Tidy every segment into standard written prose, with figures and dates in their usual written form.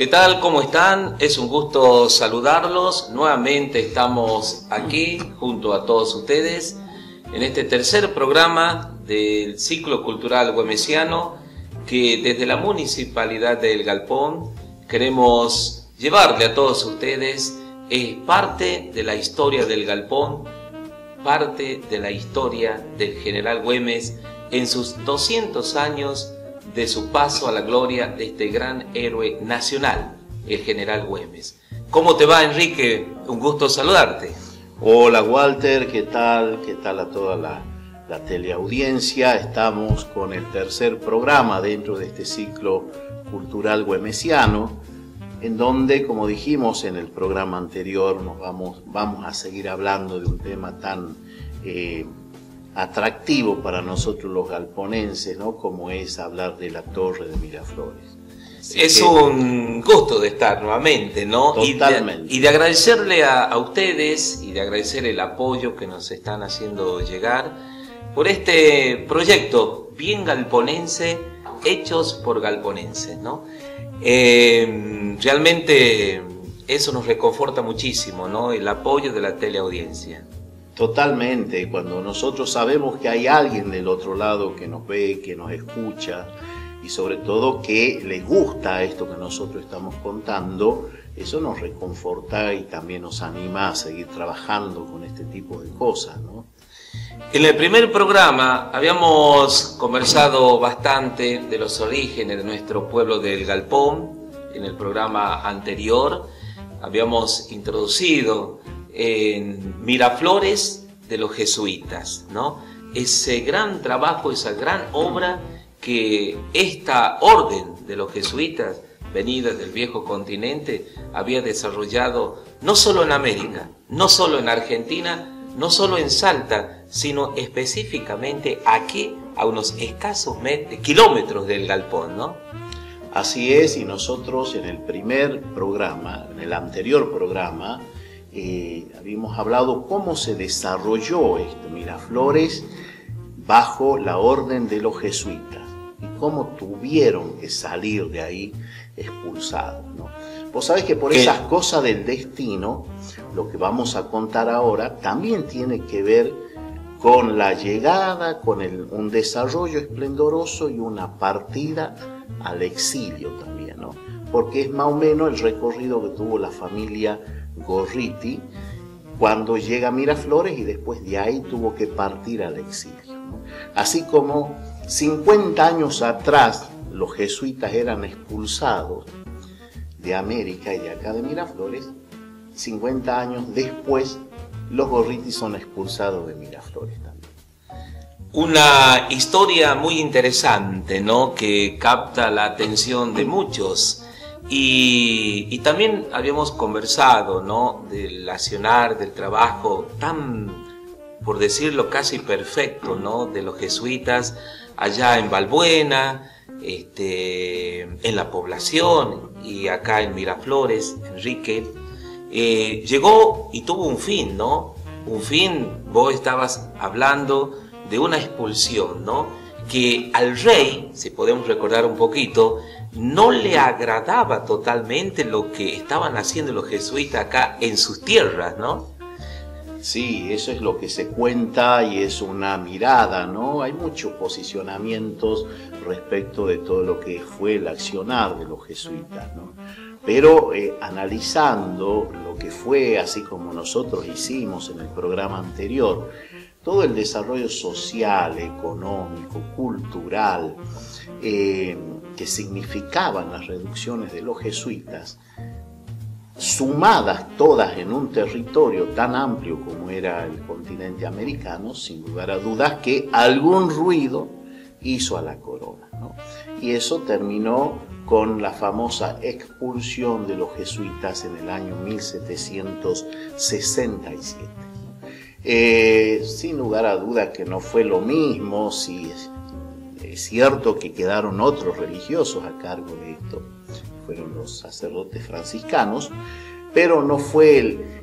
¿Qué tal? ¿Cómo están? Es un gusto saludarlos. Nuevamente estamos aquí junto a todos ustedes en este tercer programa del ciclo cultural güemesiano que desde la Municipalidad del Galpón queremos llevarle a todos ustedes. Es parte de la historia del Galpón, parte de la historia del General Güemes en sus 200 años de su paso a la gloria de este gran héroe nacional, el General Güemes. ¿Cómo te va, Enrique? Un gusto saludarte. Hola, Walter, ¿qué tal? ¿Qué tal a toda la teleaudiencia? Estamos con el tercer programa dentro de este ciclo cultural güemesiano, en donde, como dijimos en el programa anterior, vamos a seguir hablando de un tema tan atractivo para nosotros los galponenses, ¿no? Como es hablar de la Torre de Miraflores. Es un gusto de estar nuevamente, ¿no? Totalmente. Y de agradecerle a ustedes y de agradecer el apoyo que nos están haciendo llegar por este proyecto bien galponense, hechos por galponenses, ¿no? Realmente eso nos reconforta muchísimo, ¿no? El apoyo de la teleaudiencia. Totalmente, cuando nosotros sabemos que hay alguien del otro lado que nos ve, que nos escucha y sobre todo que le gusta esto que nosotros estamos contando, eso nos reconforta y también nos anima a seguir trabajando con este tipo de cosas, ¿no? En el primer programa habíamos conversado bastante de los orígenes de nuestro pueblo del Galpón. En el programa anterior habíamos introducido en Miraflores de los jesuitas, ¿no? Ese gran trabajo, esa gran obra que esta orden de los jesuitas, venida del viejo continente, había desarrollado no solo en América, no solo en Argentina, no solo en Salta, sino específicamente aquí, a unos escasos kilómetros del Galpón, ¿no? Así es, y nosotros en el primer programa, en el anterior programa, habíamos hablado cómo se desarrolló Miraflores bajo la orden de los jesuitas y cómo tuvieron que salir de ahí expulsados, ¿no? Vos sabés que por esas cosas del destino, lo que vamos a contar ahora también tiene que ver con la llegada, con un desarrollo esplendoroso y una partida al exilio también, ¿no? Porque es más o menos el recorrido que tuvo la familia Gorriti cuando llega a Miraflores y después de ahí tuvo que partir al exilio, ¿no? Así como 50 años atrás los jesuitas eran expulsados de América y de acá de Miraflores, 50 años después los Gorriti son expulsados de Miraflores también. Una historia muy interesante, ¿no? Que capta la atención de muchos. Y también habíamos conversado, ¿no? Del accionar, del trabajo tan, por decirlo casi perfecto, ¿no? De los jesuitas allá en Balbuena, en la población y acá en Miraflores, Enrique. Llegó y tuvo un fin, ¿no? Un fin, vos estabas hablando de una expulsión, ¿no? Que al rey, si podemos recordar un poquito, no le agradaba totalmente lo que estaban haciendo los jesuitas acá en sus tierras, ¿no? Sí, eso es lo que se cuenta y es una mirada, ¿no? Hay muchos posicionamientos respecto de todo lo que fue el accionar de los jesuitas, ¿no? Pero analizando lo que fue, así como nosotros hicimos en el programa anterior, todo el desarrollo social, económico, cultural, que significaban las reducciones de los jesuitas, sumadas todas en un territorio tan amplio como era el continente americano, sin lugar a dudas que algún ruido hizo a la corona, ¿no? Y eso terminó con la famosa expulsión de los jesuitas en el año 1767. Sin lugar a dudas que no fue lo mismo, si es cierto que quedaron otros religiosos a cargo de esto, fueron los sacerdotes franciscanos, pero no fue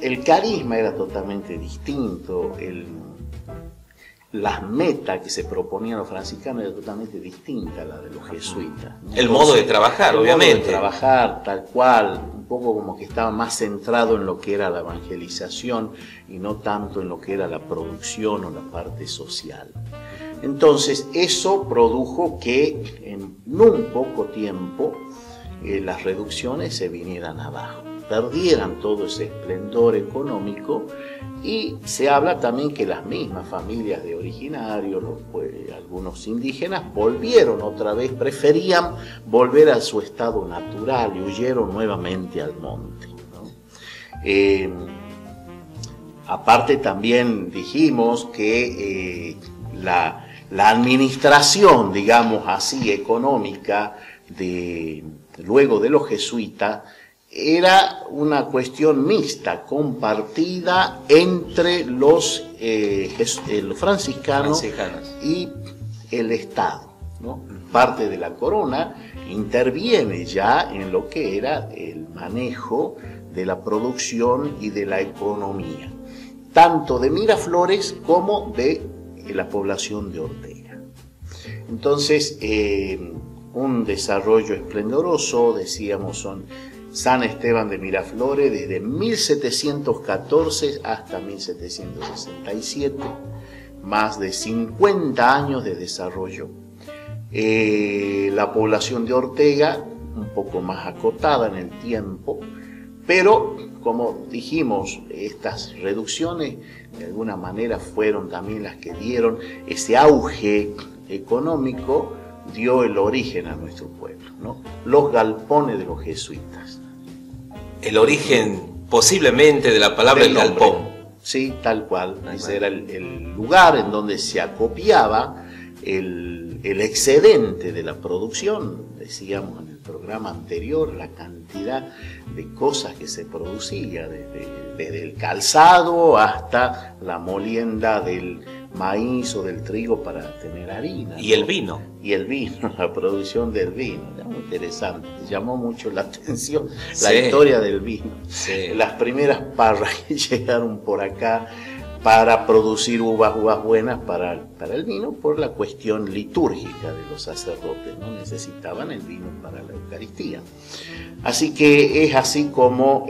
el carisma era totalmente distinto, las metas que se proponían los franciscanos era totalmente distinta a la de los jesuitas, ¿no? El modo de trabajar, obviamente. El modo de trabajar, tal cual, un poco como que estaba más centrado en lo que era la evangelización y no tanto en lo que era la producción o la parte social. Entonces, eso produjo que en un poco tiempo las reducciones se vinieran abajo, perdieran todo ese esplendor económico. Y se habla también que las mismas familias de originarios, algunos indígenas, volvieron otra vez, preferían volver a su estado natural y huyeron nuevamente al monte, ¿no? Aparte también dijimos que la administración, digamos así, económica, luego de los jesuitas, era una cuestión mixta, compartida entre los franciscanos y el Estado, ¿no? Parte de la corona interviene ya en lo que era el manejo de la producción y de la economía, tanto de Miraflores como de la población de Ortega. Entonces, un desarrollo esplendoroso, decíamos, son San Esteban de Miraflores desde 1714 hasta 1767, más de 50 años de desarrollo. La población de Ortega, un poco más acotada en el tiempo, pero como dijimos, estas reducciones de alguna manera fueron también las que dieron ese auge económico, dio el origen a nuestro pueblo, ¿no? Los galpones de los jesuitas. El origen posiblemente de la palabra el galpón. Sí, tal cual. Ese era el lugar en donde se acopiaba el excedente de la producción. Decíamos en el programa anterior la cantidad de cosas que se producía, desde el calzado hasta la molienda del maíz o del trigo para tener harina. Y, ¿no?, el vino. Y el vino, la producción del vino. Era muy interesante, llamó mucho la atención la sí. historia del vino. Sí. Las primeras parras que llegaron por acá para producir uvas buenas para el vino, por la cuestión litúrgica de los sacerdotes, ¿no? Necesitaban el vino para la Eucaristía. Así que es así como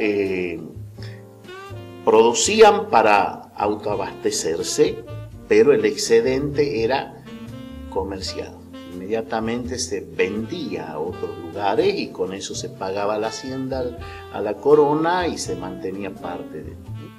producían para autoabastecerse, pero el excedente era comerciado. Inmediatamente se vendía a otros lugares y con eso se pagaba la hacienda a la corona y se mantenía parte de...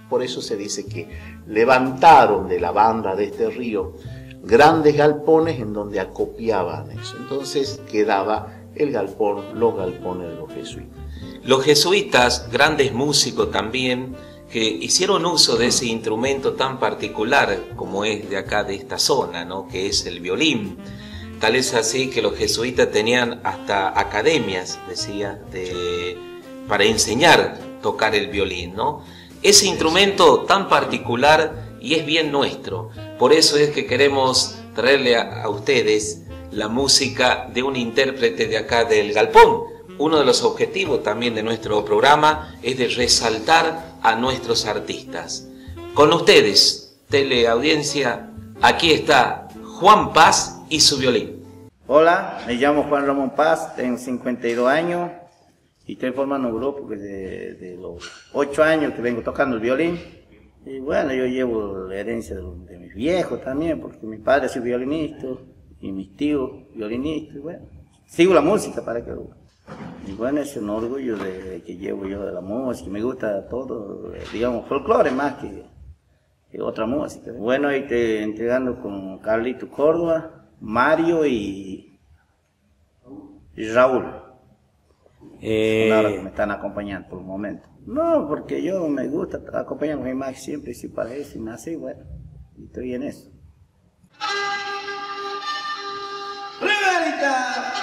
Por eso se dice que levantaron de la banda de este río grandes galpones en donde acopiaban eso. Entonces quedaba el galpón, los galpones de los jesuitas. Los jesuitas, grandes músicos también, que hicieron uso de ese instrumento tan particular como es de acá, de esta zona, ¿no?, que es el violín. Tal es así que los jesuitas tenían hasta academias, decía, para enseñar a tocar el violín, ¿no? Ese instrumento tan particular y es bien nuestro. Por eso es que queremos traerle a ustedes la música de un intérprete de acá del galpón. Uno de los objetivos también de nuestro programa es de resaltar a nuestros artistas. Con ustedes, teleaudiencia, aquí está Juan Paz y su violín. Hola, me llamo Juan Ramón Paz, tengo 52 años y estoy formando un grupo que de los 8 años que vengo tocando el violín. Y bueno, yo llevo la herencia de mis viejos también, porque mi padre es violinista y mis tíos violinistas. Y bueno, sigo la música para que... Y bueno, es un orgullo de que llevo yo de la música, me gusta todo, digamos, folclore más que otra música. Bueno, ahí te entregando con Carlito Córdoba, Mario y Raúl. Ahora que me están acompañando por el momento. No, porque yo me gusta acompañar a mi madre siempre, si para eso, y nací, bueno, y estoy en eso. ¡Riverita!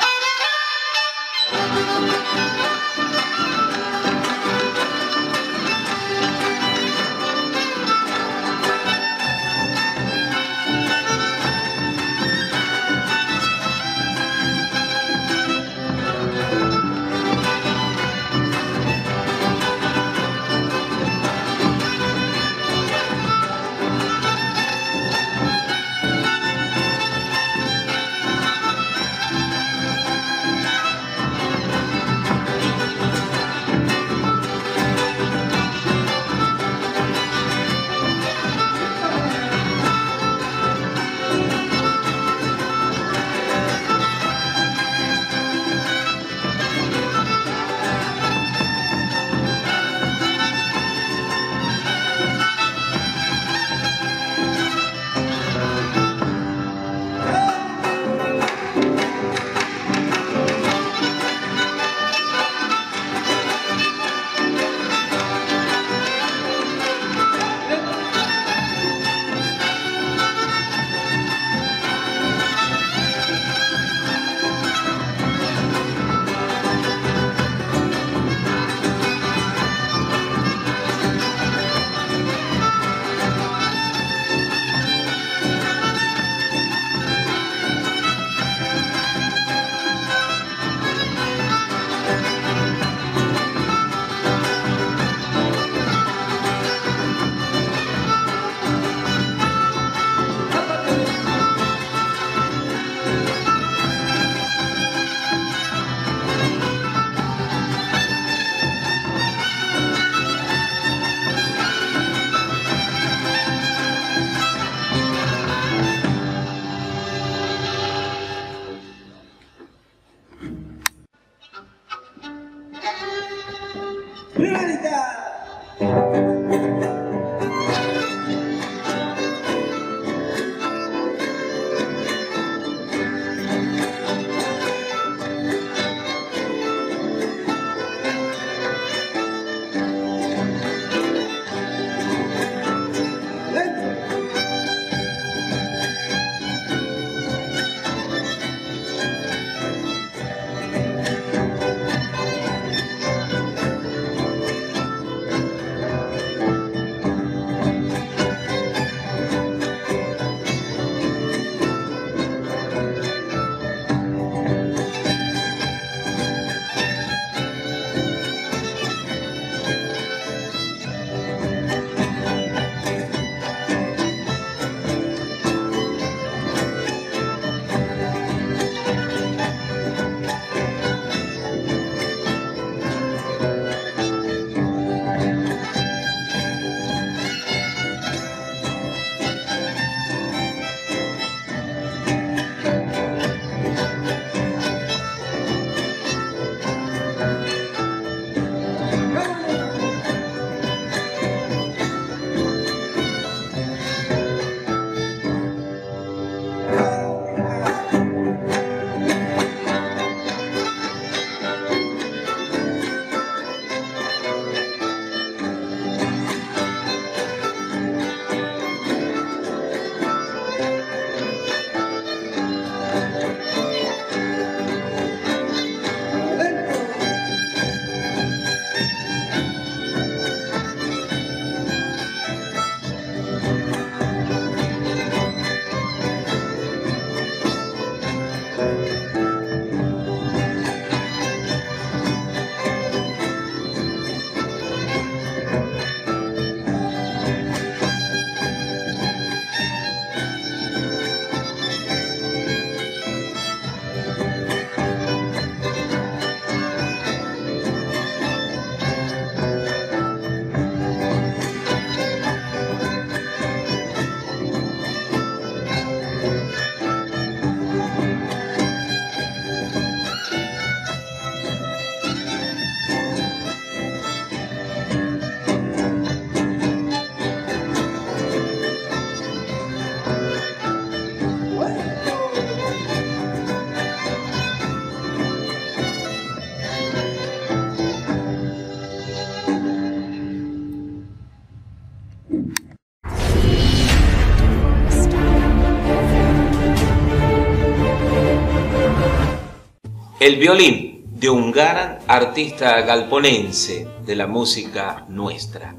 El violín de un gran artista galponense de la música nuestra.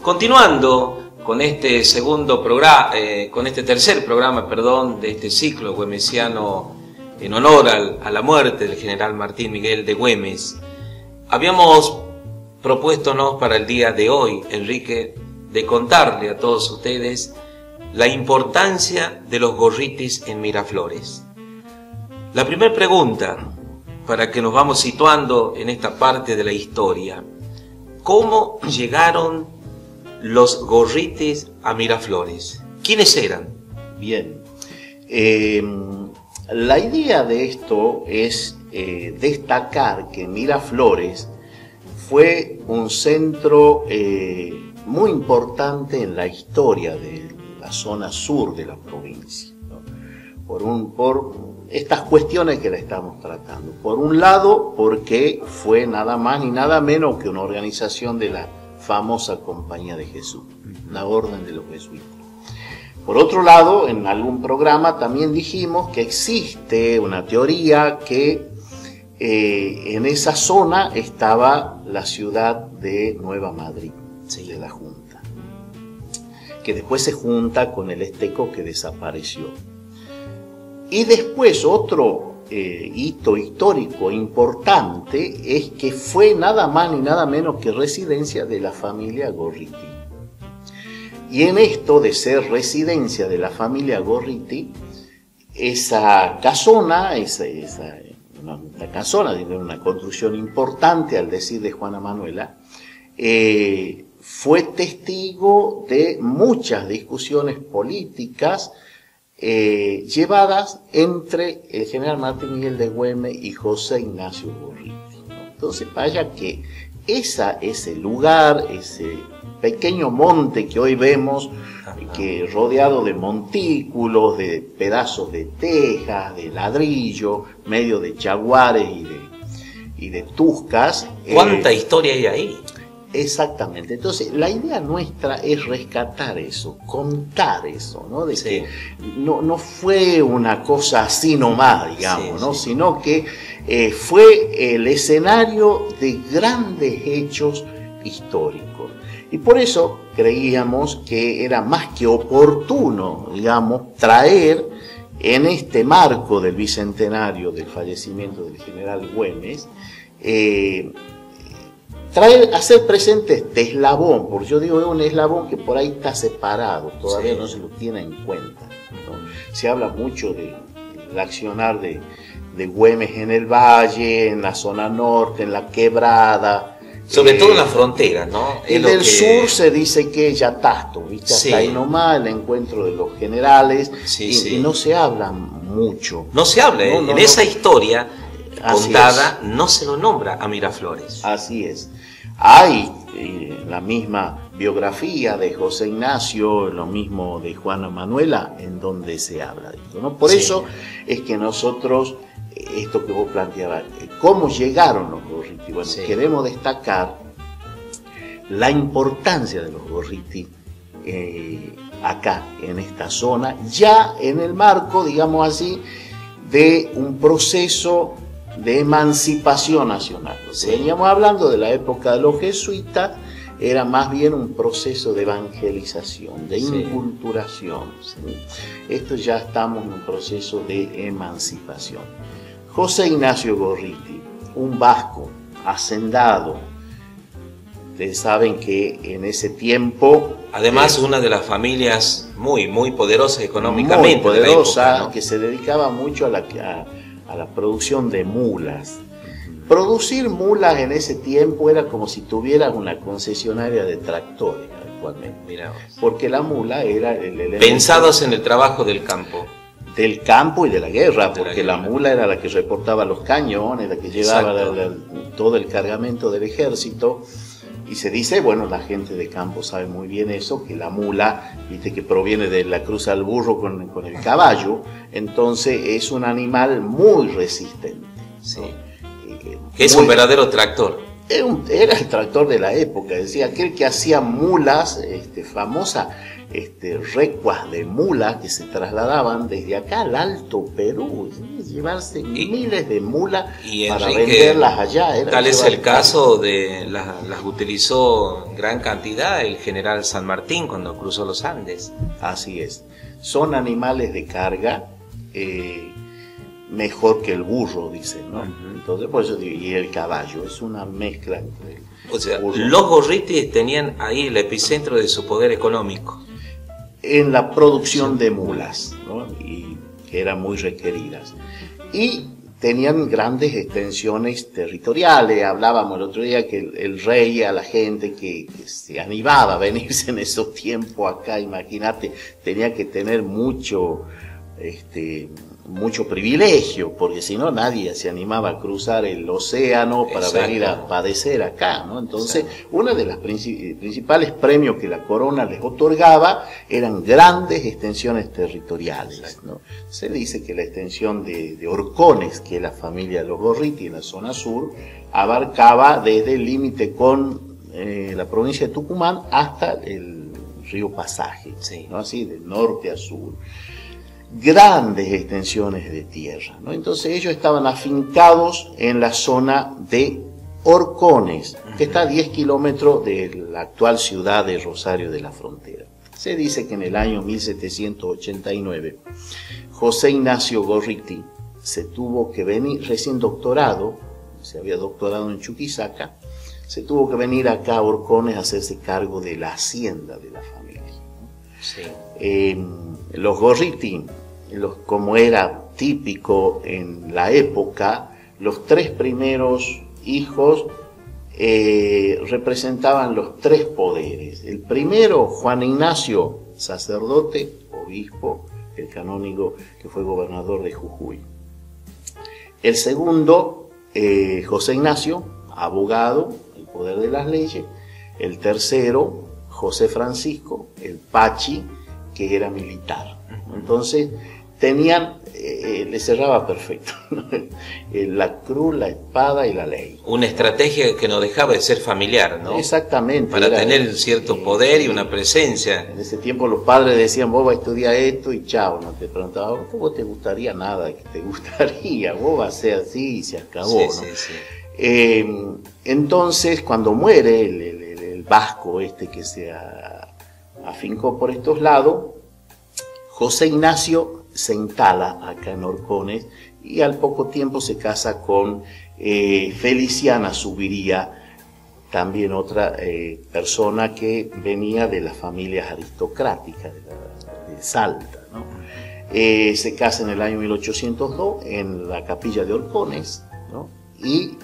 Continuando con este tercer programa, de este ciclo güemesiano en honor a la muerte del general Martín Miguel de Güemes, habíamos propuéstonos para el día de hoy, Enrique, de contarle a todos ustedes la importancia de los gorritis en Miraflores. La primera pregunta, para que nos vamos situando en esta parte de la historia: ¿cómo llegaron los gorritis a Miraflores? ¿Quiénes eran? Bien, la idea de esto es destacar que Miraflores fue un centro muy importante en la historia de la zona sur de la provincia, ¿no? Por estas cuestiones que la estamos tratando. Por un lado, porque fue nada más ni nada menos que una organización de la famosa Compañía de Jesús, la Orden de los Jesuitas. Por otro lado, en algún programa también dijimos que existe una teoría que en esa zona estaba la ciudad de Nueva Madrid, sí, de la Junta, que después se junta con el Esteco, que desapareció. Y después otro hito histórico importante es que fue nada más ni nada menos que residencia de la familia Gorriti. Y en esto de ser residencia de la familia Gorriti, esa casona, una casona, una construcción importante al decir de Juana Manuela, fue testigo de muchas discusiones políticas llevadas entre el general Martín Miguel de Güemes y José Ignacio Gorriti, ¿no? Entonces vaya que ese lugar, ese pequeño monte que hoy vemos, que rodeado de montículos, de pedazos de tejas, de ladrillo, medio de jaguares y de tuscas. ¿Cuánta historia hay ahí? Exactamente. Entonces, la idea nuestra es rescatar eso, contar eso, ¿no? De sí, que no fue una cosa así nomás, digamos, sí, ¿no? Sí. Sino que fue el escenario de grandes hechos históricos. Y por eso creíamos que era más que oportuno, digamos, traer en este marco del bicentenario del fallecimiento del general Güemes, hacer presente este eslabón, porque yo digo es un eslabón que por ahí está separado, todavía sí, no se lo tiene en cuenta, ¿no? Se habla mucho del accionar de Güemes en el valle, en la zona norte, en la quebrada. Sobre todo en la frontera, ¿no? En el sur se dice que es Yatasto, ¿viste? Sí. Hasta ahí nomás, el encuentro de los generales, sí, sí. Y no se habla mucho. No se habla, en esa historia contada no se lo nombra a Miraflores. Así es. Hay la misma biografía de José Ignacio, lo mismo de Juana Manuela, en donde se habla de esto, ¿no? Por sí, eso es que nosotros, esto que vos planteabas, ¿cómo llegaron los Gorriti? Bueno, sí, queremos destacar la importancia de los Gorriti acá, en esta zona, ya en el marco, digamos así, de un proceso de emancipación nacional. Sí. Veníamos hablando de la época de los jesuitas, era más bien un proceso de evangelización, de inculturación. ¿Sí? Esto ya estamos en un proceso de emancipación. José Ignacio Gorriti, un vasco, hacendado. Ustedes saben que en ese tiempo... Además, una de las familias muy poderosas económicamente. Muy poderosa, de la época, ¿no? Que se dedicaba mucho a la producción de mulas. Producir mulas en ese tiempo era como si tuvieras una concesionaria de tractores actualmente. Mirá, porque la mula era el elemento... Pensados en el trabajo del campo. Del campo y de la guerra, porque la mula era la que reportaba los cañones, la que llevaba todo el cargamento del ejército. Y se dice, bueno, la gente de campo sabe muy bien eso, que la mula, viste, que proviene de la cruza del burro con el caballo, entonces es un animal muy resistente. Sí. Es un verdadero tractor. Era el tractor de la época, decía, aquel que hacía mulas famosas, recuas de mulas que se trasladaban desde acá al Alto Perú, ¿sí? Llevarse miles de mulas para Enrique, venderlas allá. Tal es el caso de las utilizó en gran cantidad el general San Martín cuando cruzó los Andes. Así es. Son animales de carga, mejor que el burro, dicen, ¿no? Entonces, por eso digo, y el caballo, es una mezcla entre el O sea, burro. los gorritis tenían ahí el epicentro de su poder económico. En la producción de mulas, ¿no? Y que eran muy requeridas. Y tenían grandes extensiones territoriales. Hablábamos el otro día que el rey, a la gente que se animaba a venirse en esos tiempos acá, imagínate, tenía que tener mucho privilegio, porque si no nadie se animaba a cruzar el océano para Exacto. venir a padecer acá, ¿no? Entonces, uno de los principales premios que la corona les otorgaba eran grandes extensiones territoriales, ¿no? Se dice que la extensión de Orcones, que es la familia de los Gorriti en la zona sur, abarcaba desde el límite con la provincia de Tucumán hasta el río Pasaje, Sí. ¿no? Así, de norte a sur. Grandes extensiones de tierra, ¿no? Entonces ellos estaban afincados en la zona de Orcones, que está a 10 kilómetros de la actual ciudad de Rosario de la Frontera. Se dice que en el año 1789, José Ignacio Gorriti se tuvo que venir, recién doctorado, se había doctorado en Chuquisaca, se tuvo que venir acá a Orcones a hacerse cargo de la hacienda de la familia. Sí. Los Gorriti, como era típico en la época, los tres primeros hijos representaban los tres poderes. El primero, Juan Ignacio, sacerdote, obispo, el canónigo que fue gobernador de Jujuy. El segundo, José Ignacio, abogado, el poder de las leyes. El tercero, José Francisco, el Pachi, que era militar. Entonces, tenían, le cerraba perfecto, ¿no? La cruz, la espada y la ley. Una estrategia que no dejaba de ser familiar, ¿no? Exactamente. Para tener cierto poder y una presencia. En ese tiempo los padres decían, vos vas a estudiar esto y chao, no te preguntaban, ¿vos te gustaría nada? ¿Qué te gustaría? Vos vas a ser así y se acabó, Sí, ¿no? sí, sí. Entonces, cuando muere el vasco que se afincó por estos lados, José Ignacio se instala acá en Orcones y al poco tiempo se casa con Feliciana Subiría, también otra persona que venía de las familias aristocráticas de Salta, ¿no? Se casa en el año 1802 en la capilla de Orcones, ¿no? Y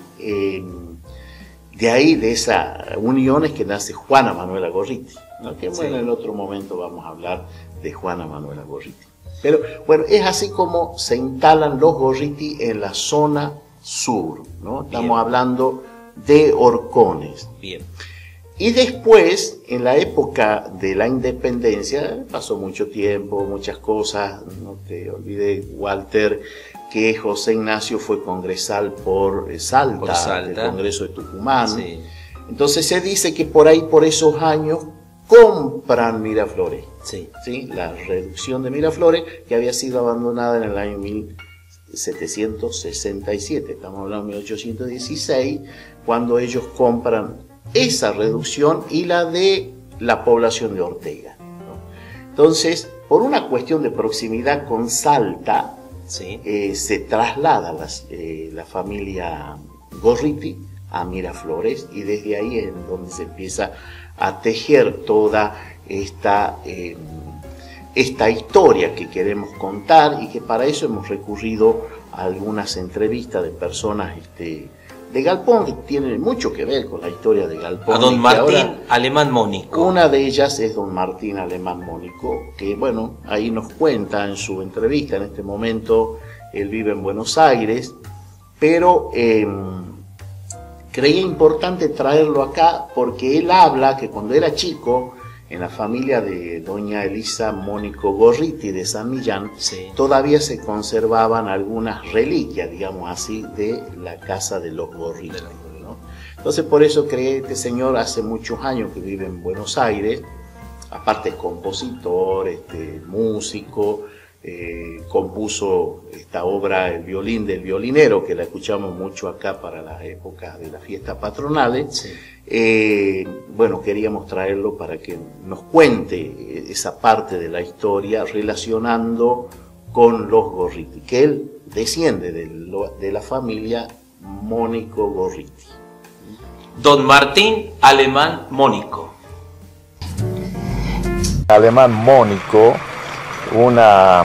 de ahí, de esa unión, es que nace Juana Manuela Gorriti, ¿no? Que bueno, en otro momento vamos a hablar de Juana Manuela Gorriti. Pero bueno, es así como se instalan los Gorriti en la zona sur, ¿no? Estamos hablando de Orcones. Bien. Y después, en la época de la independencia, pasó mucho tiempo, muchas cosas, no te olvides, Walter, que José Ignacio fue congresal por Salta, del Congreso de Tucumán. Sí. Entonces se dice que por ahí, por esos años, compran Miraflores. Sí. ¿Sí? La reducción de Miraflores, que había sido abandonada en el año 1767, estamos hablando de 1816, cuando ellos compran esa reducción y la de la población de Ortega, ¿no? Entonces, por una cuestión de proximidad con Salta, Sí. se traslada la familia Gorriti a Miraflores y desde ahí es donde se empieza a tejer toda esta historia que queremos contar y que para eso hemos recurrido a algunas entrevistas de personas de Galpón que tienen mucho que ver con la historia de Galpón. A don y que Martín ahora, Alemán Mónico. una de ellas es don Martín Alemán Mónico, que bueno, ahí nos cuenta en su entrevista, en este momento él vive en Buenos Aires, pero creía importante traerlo acá porque él habla que cuando era chico, en la familia de doña Elisa Mónico Gorriti de San Millán, Sí. todavía se conservaban algunas reliquias, digamos así, de la casa de los Gorriti, ¿no? Entonces por eso creé este señor hace muchos años que vive en Buenos Aires, aparte es compositor, músico, compuso esta obra El violín del violinero, que la escuchamos mucho acá para las épocas de las fiestas patronales. Sí. Bueno, queríamos traerlo para que nos cuente esa parte de la historia relacionando con los Gorriti, que él desciende de la familia Mónico Gorriti. Don Martín Alemán Mónico. Alemán Mónico, una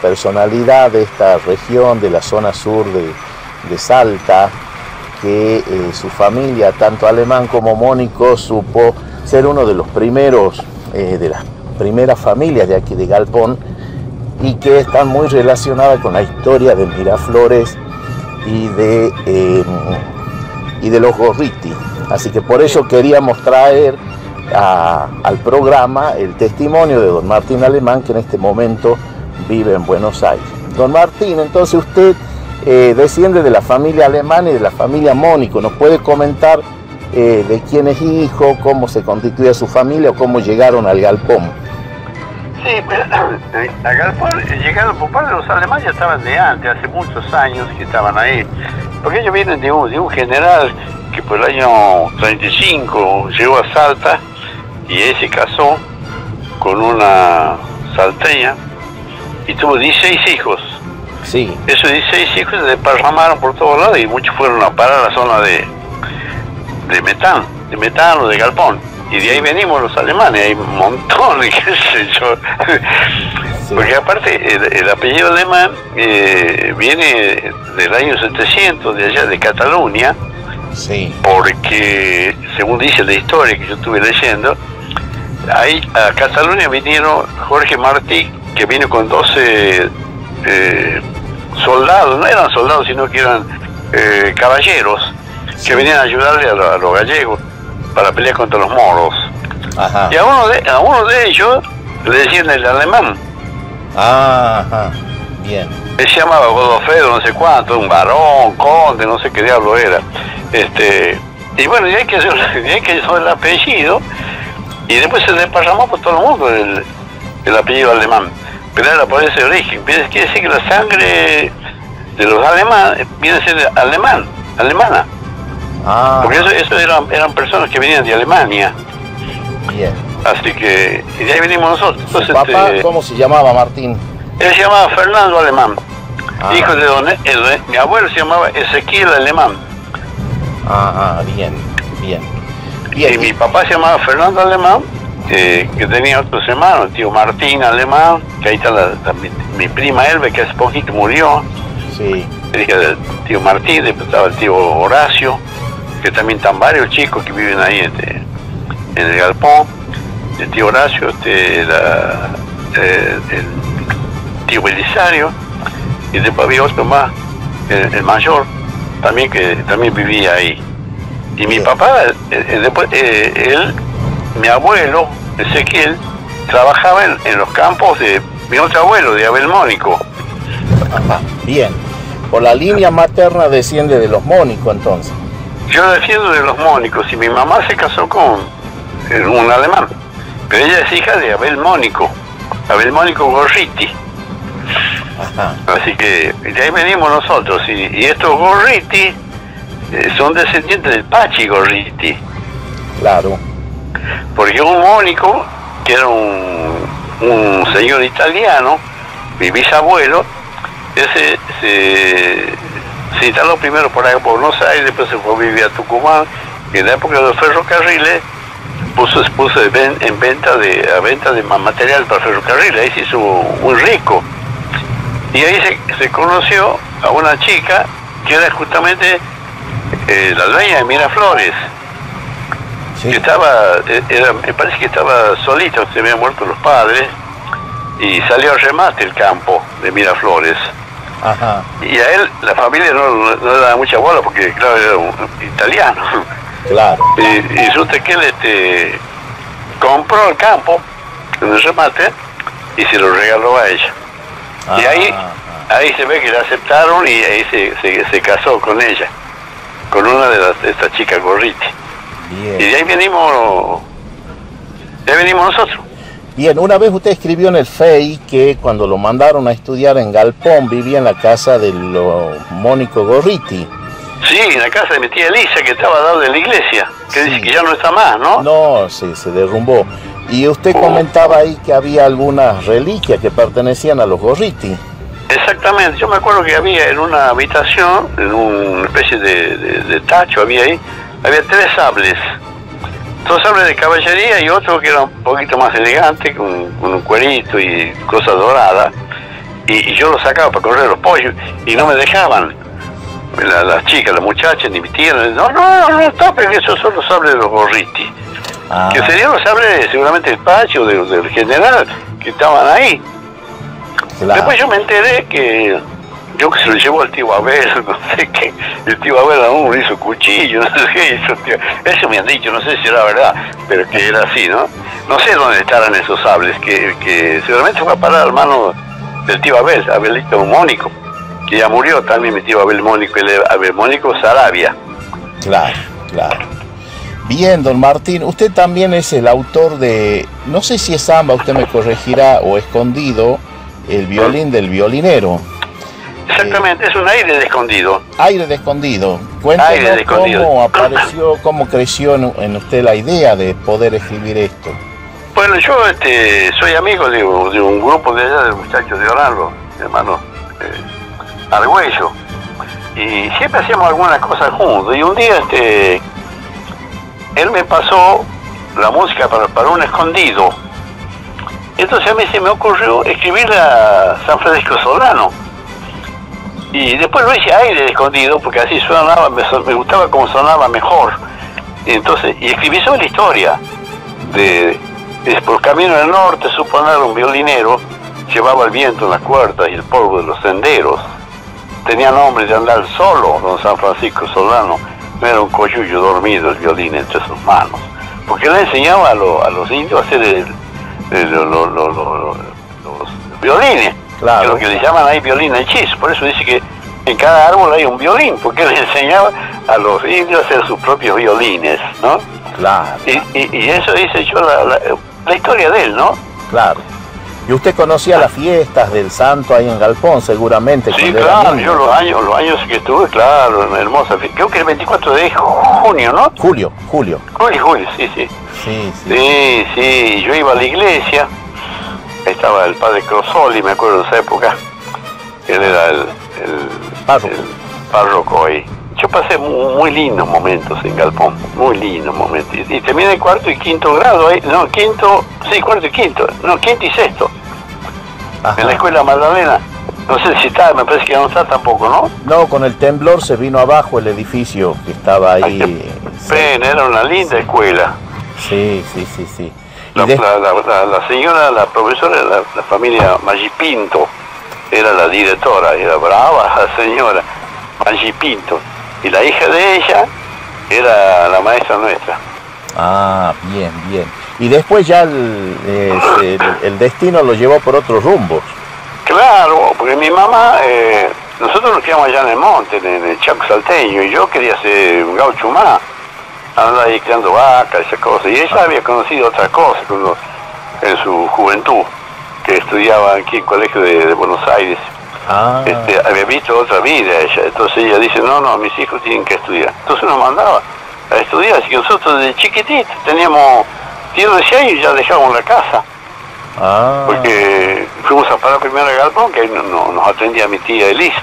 personalidad de esta región, de la zona sur de Salta, que su familia, tanto Alemán como Mónico, supo ser uno de los primeros, de las primeras familias de aquí de Galpón, y que están muy relacionadas con la historia de Miraflores y de los Gorriti. Así que por eso queríamos traer al programa el testimonio de don Martín Alemán, que en este momento vive en Buenos Aires. Don Martín, entonces usted desciende de la familia Alemán y de la familia Mónico. ¿Nos puede comentar de quién es hijo, cómo se constituye su familia o cómo llegaron al Galpón? Sí, a Galpón llegaron por parte de los alemanes, ya estaban de antes, hace muchos años que estaban ahí, porque ellos vienen de un general que por el año 35 llegó a Salta y él se casó con una salteña y tuvo 16 hijos. Sí. Esos 16 hijos se desparramaron por todos lados y muchos fueron a parar a la zona de Metán o de Galpón. Y de ahí venimos los alemanes, hay un montón, qué sé yo. Sí. Porque aparte el apellido alemán viene del año 700, de allá de Cataluña. Sí. Porque, según dice la historia que yo estuve leyendo, ahí a Cataluña vinieron Jorge Martí, que vino con 12 soldados, no eran soldados, sino que eran caballeros, sí, que venían a ayudarle a los gallegos para pelear contra los moros. Ajá. Y a uno de ellos le decían el alemán. Ajá, bien. Él se llamaba Godofredo, no sé cuánto, un varón, conde, no sé qué diablo era. Y bueno, y hay que hacer el apellido, y después se desparramó por todo el mundo el apellido alemán. Pero era por ese origen. Quiere decir que la sangre de los alemanes viene a ser alemana. Ah. Porque eso eran personas que venían de Alemania. Bien. Así que, y de ahí venimos nosotros. ¿Su papá cómo se llamaba, Martín? Él se llamaba Fernando Alemán. Ah. Hijo de mi abuelo se llamaba Ezequiel Alemán. Bien. Y mi papá se llamaba Fernando Alemán, que tenía otros hermanos, el tío Martín Alemán, que ahí está mi prima Elbe, que hace poquito murió. Sí. Hija del tío Martín, después estaba el tío Horacio, que también están varios chicos que viven ahí en el Galpón. El tío Horacio, el tío Belisario, y después había otro más, el mayor, también que también vivía ahí. Y mi papá, después mi abuelo, Ezequiel, trabajaba en los campos de mi otro abuelo, de Abel Mónico. Ajá, bien. Por la línea materna desciende de los Mónicos, entonces. Yo desciendo de los Mónicos, y mi mamá se casó con un alemán, pero ella es hija de Abel Mónico Gorriti. Ajá. Así que de ahí venimos nosotros, y estos Gorriti son descendientes del Pachi Gorriti. Claro. Porque un Mónico, que era un señor italiano, mi bisabuelo, ese se instaló primero por ahí por Buenos Aires, después se fue a vivir a Tucumán, y en la época de los ferrocarriles puso en venta de material para ferrocarriles, ahí se hizo muy rico. Y ahí se conoció a una chica que era justamente la dueña de Miraflores. Sí. Que me parece que estaba solita, se habían muerto los padres, y salió al remate el campo de Miraflores. Ajá. Y a él, la familia no le daba mucha bola porque, claro, era un italiano. Claro. Y resulta que él compró el campo en el remate y se lo regaló a ella. Y ahí se ve que la aceptaron, y ahí se casó con ella, con una de estas chicas Gorriti. Bien. Y de ahí venimos De ahí venimos nosotros. Bien, una vez usted escribió en el Face que cuando lo mandaron a estudiar en Galpón vivía en la casa de Mónico Gorriti. Sí, en la casa de mi tía Elisa, que estaba al lado de la iglesia, que Sí. dice que ya no está más, ¿no? No, sí, se derrumbó. Y usted comentaba ahí que había algunas reliquias que pertenecían a los Gorriti. Exactamente, yo me acuerdo que había en una habitación, en una especie de tacho había ahí, había 3 sables. 2 sables de caballería y otro que era un poquito más elegante, con un cuerito y cosas doradas. Y yo lo sacaba para correr los pollos y no me dejaban. Las chicas, las muchachas, ni mi tía, no tapen, esos son los sables de los Gorriti. Ah, Que serían los sables seguramente del Pacho, del general, que estaban ahí. claro. Después yo me enteré que yo que se lo llevó al tío Abel, no sé qué, el tío Abel aún hizo cuchillo, no sé qué hizo, tío. Eso me han dicho, no sé si era verdad, pero que era así, ¿no? No sé dónde estarán esos sables, que seguramente fue a parar a mano del tío Abel, Abelito Mónico, que ya murió también mi tío Abel Mónico, Abel Mónico Sarabia. Claro, claro. Bien, don Martín, usted también es el autor de, no sé si es Samba, usted me corregirá, o Escondido, el violín del violinero. Exactamente, es un aire de escondido. Aire de Escondido. Aire Cuéntenos de Escondido. cómo apareció, cómo creció en usted la idea de poder escribir esto. Bueno, yo soy amigo de un grupo de allá de muchachos de Orlando, hermano Argüello, y siempre hacíamos algunas cosas juntos. Y un día él me pasó la música para un escondido. Entonces a mí se me ocurrió escribir a San Francisco Solano. Y después lo hice aire de escondido, porque así sonaba, me gustaba como sonaba mejor. Y entonces, y escribí sobre la historia por camino del norte, supo andar un violinero, llevaba el viento en las cuerdas y el polvo de los senderos. Tenía nombre de andar solo, don San Francisco Solano. No era un coyuyo dormido el violín entre sus manos. Porque él enseñaba a los indios a hacer los violines. Claro. Que es lo que le llaman ahí violín hechizo. Por eso dice que en cada árbol hay un violín, porque él enseñaba a los indios a hacer sus propios violines, ¿no? Claro, Y eso dice yo la historia de él, ¿no? claro. Y usted conocía las fiestas del santo ahí en Galpón, seguramente. Sí, cuando era claro, niño. yo los años que estuve, claro, una hermosa fiesta. Creo que el 24 de junio, ¿no? Julio. Julio, sí. Sí. Sí, yo iba a la iglesia, estaba el padre Crosoli, me acuerdo de esa época, él era el párroco ahí. Yo pasé muy lindos momentos en Galpón, muy lindos momentos. Y terminé cuarto y quinto grado ahí, cuarto y quinto y sexto, Ajá. en la escuela Magdalena. No sé si está, me parece que ya no está tampoco, ¿no? No, con el temblor se vino abajo el edificio que estaba ahí. Ay, qué pena, era una linda escuela. Sí. La señora, la profesora, la familia Maggi Pinto, era la directora, era brava la señora Maggi Pinto. Y la hija de ella era la maestra nuestra. Ah, bien. Y después ya el destino lo llevó por otros rumbos. Claro, porque mi mamá, nosotros nos quedamos allá en el monte, en el Chaco Salteño, y yo quería ser un gaucho más, andar ahí criando vacas, esas cosas. Y ella había conocido otras cosas en su juventud, que estudiaba aquí en el colegio de Buenos Aires. Ah, Había visto otra vida ella, entonces ella dice, no, mis hijos tienen que estudiar. Entonces nos mandaba a estudiar, así que nosotros desde chiquititos teníamos 10 años y ya dejábamos la casa. Porque fuimos a parar primero a Galpón, que ahí nos atendía mi tía Elisa.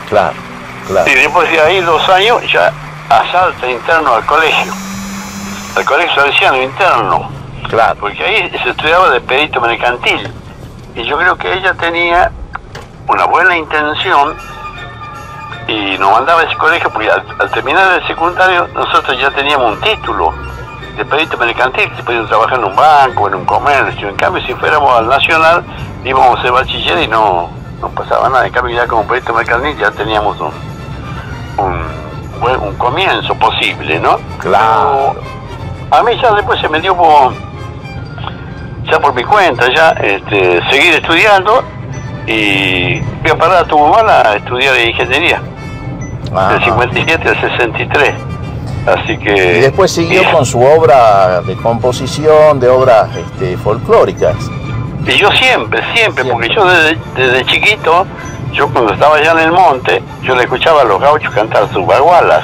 claro. Y después de ahí 2 años ya a Salta interno al colegio salesiano interno, Claro. porque ahí se estudiaba de perito mercantil. Y yo creo que ella tenía una buena intención y nos mandaba a ese colegio, porque al terminar el secundario nosotros ya teníamos un título de perito mercantil, que podíamos trabajar en un banco, en un comercio. En cambio, si fuéramos al Nacional, íbamos a ser bachiller y no pasaba nada. En cambio, ya como perito mercantil ya teníamos un comienzo posible, ¿no? Claro. Pero a mí ya después se me dio por mi cuenta, seguir estudiando, y fui a parar a Tucumán a estudiar ingeniería, Ajá. del 57 al 63. Así que... Y después siguió con su obra de composición, de obras folclóricas. Y yo siempre, porque yo desde chiquito, yo cuando estaba allá en el monte, yo le escuchaba a los gauchos cantar sus bagualas.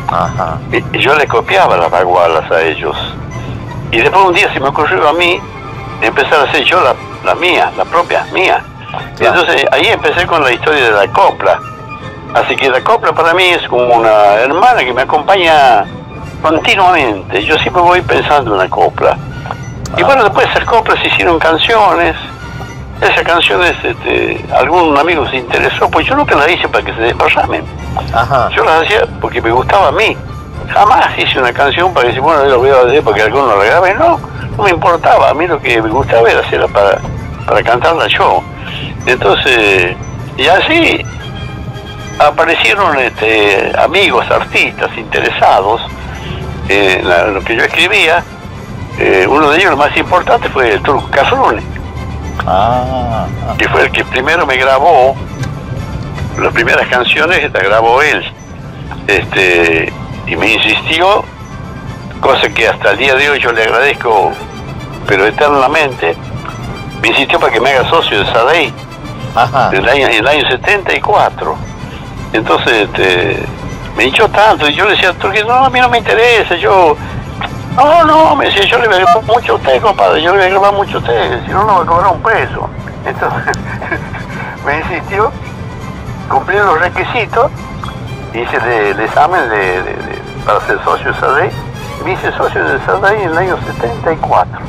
Ajá. Y yo le copiaba las bagualas a ellos. Y después un día se me ocurrió a mí empezar a hacer yo la mía, la propia mía. Claro. Y entonces ahí empecé con la historia de la copla. Así que la copla para mí es como una hermana que me acompaña continuamente. Yo siempre voy pensando en la copla. Y bueno, después esas coplas se hicieron canciones. Esas canciones, algún amigo se interesó, pues yo nunca las hice para que se desparramen. Ajá. Yo las hacía porque me gustaba a mí. Jamás hice una canción para decir, bueno, yo lo voy a hacer porque alguno la grabe. No me importaba. A mí lo que me gustaba era hacerla para cantarla yo. Entonces, y así aparecieron amigos, artistas interesados en lo que yo escribía. Uno de ellos, el más importante, fue el Turco Cafrune, que fue el que primero me grabó las primeras canciones, las grabó él, y me insistió, cosa que hasta el día de hoy yo le agradezco, pero eternamente, me insistió para que me haga socio de Sadei en el año 74. Entonces me hinchó tanto, y yo le decía, Turquía, no, a mí no me interesa, no, me decía, yo le voy a grabar mucho a usted, compadre, yo le voy a grabar mucho a usted, si no, no me va a cobrar un peso. Entonces, me insistió, cumplí los requisitos, hice el examen para ser socio de Sadei, me hice socio de Sadei en el año 74.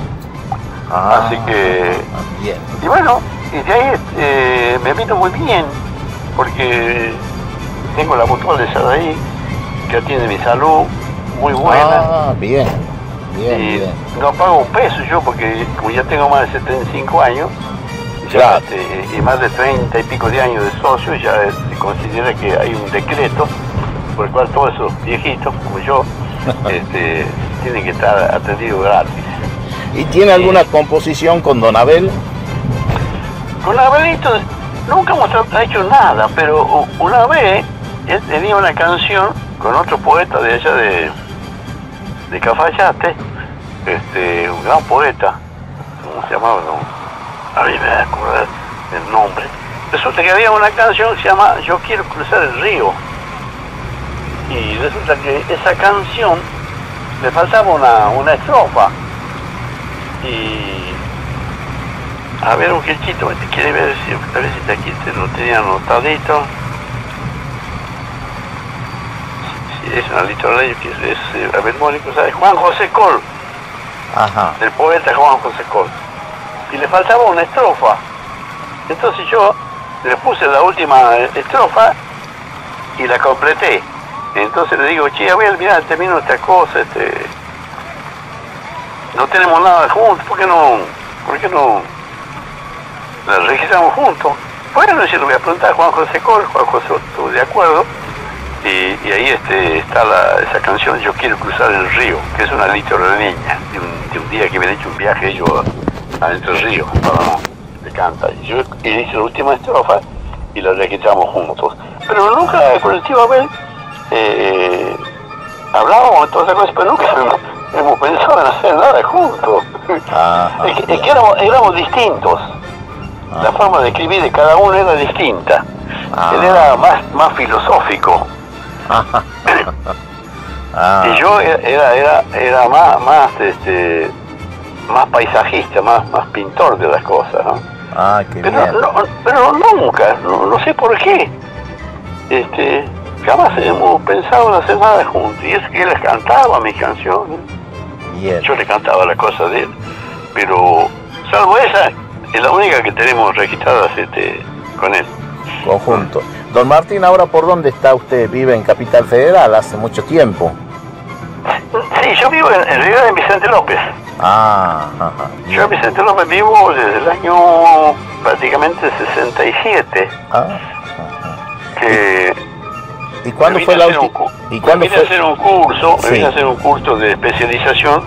Así que, bien. Y bueno, y de ahí me vino muy bien, porque tengo la mutual de Sadei, que atiende mi salud, muy buena. Bien. No pago un peso yo, porque como ya tengo más de 75 años, ya, y más de 30 y pico de años de socio, ya se considera que hay un decreto por el cual todos esos viejitos como yo tienen que estar atendidos gratis. ¿Y tiene alguna composición con Don Abel? Con Abelito nunca hemos hecho nada, pero una vez él tenía una canción con otro poeta de allá de Cafayate, un gran poeta, ¿cómo se llamaba? No, a mí me voy a acordar el nombre. Resulta que había una canción que se llama Yo quiero cruzar el río, y resulta que esa canción le faltaba una estrofa, y a ver, un quechito, quiere ver si a ver si aquí te lo tenía anotadito. Es una literaria que es Abel Mónico, ¿sabes? Juan José Col. Ajá. El poeta Juan José Col. Y le faltaba una estrofa. Entonces yo le puse la última estrofa y la completé. Entonces le digo, che, Abel, mira, termino esta cosa, no tenemos nada juntos, ¿por qué no la registramos juntos? Bueno, yo le voy a preguntar a Juan José Col. Juan José estuvo de acuerdo. Y ahí está esa canción Yo quiero cruzar el río, que es una litoraleña de un día que me han hecho un viaje yo adentro del río, le canta. Y yo hice la última estrofa y la registramos juntos. Pero nunca con el tío Abel hablábamos de todas esas cosas, pero nunca hemos pensado en hacer nada juntos. Es que éramos distintos. La forma de escribir de cada uno era distinta. Él era más filosófico. Y yo era más paisajista, más pintor de las cosas, ¿no? Pero nunca, no sé por qué. Jamás hemos pensado en hacer nada juntos. Y es que él cantaba mis canciones. Yo le cantaba las cosas de él. Pero salvo esa, es la única que tenemos registradas con él. Conjunto. Don Martín, ¿ahora por dónde está usted? ¿Vive en Capital Federal hace mucho tiempo? Sí, yo vivo en realidad en Vicente López. Yo en Vicente López vivo desde el año prácticamente 67. ¿Y cuándo fue la última? Vine a hacer un curso, vine a hacer un curso de especialización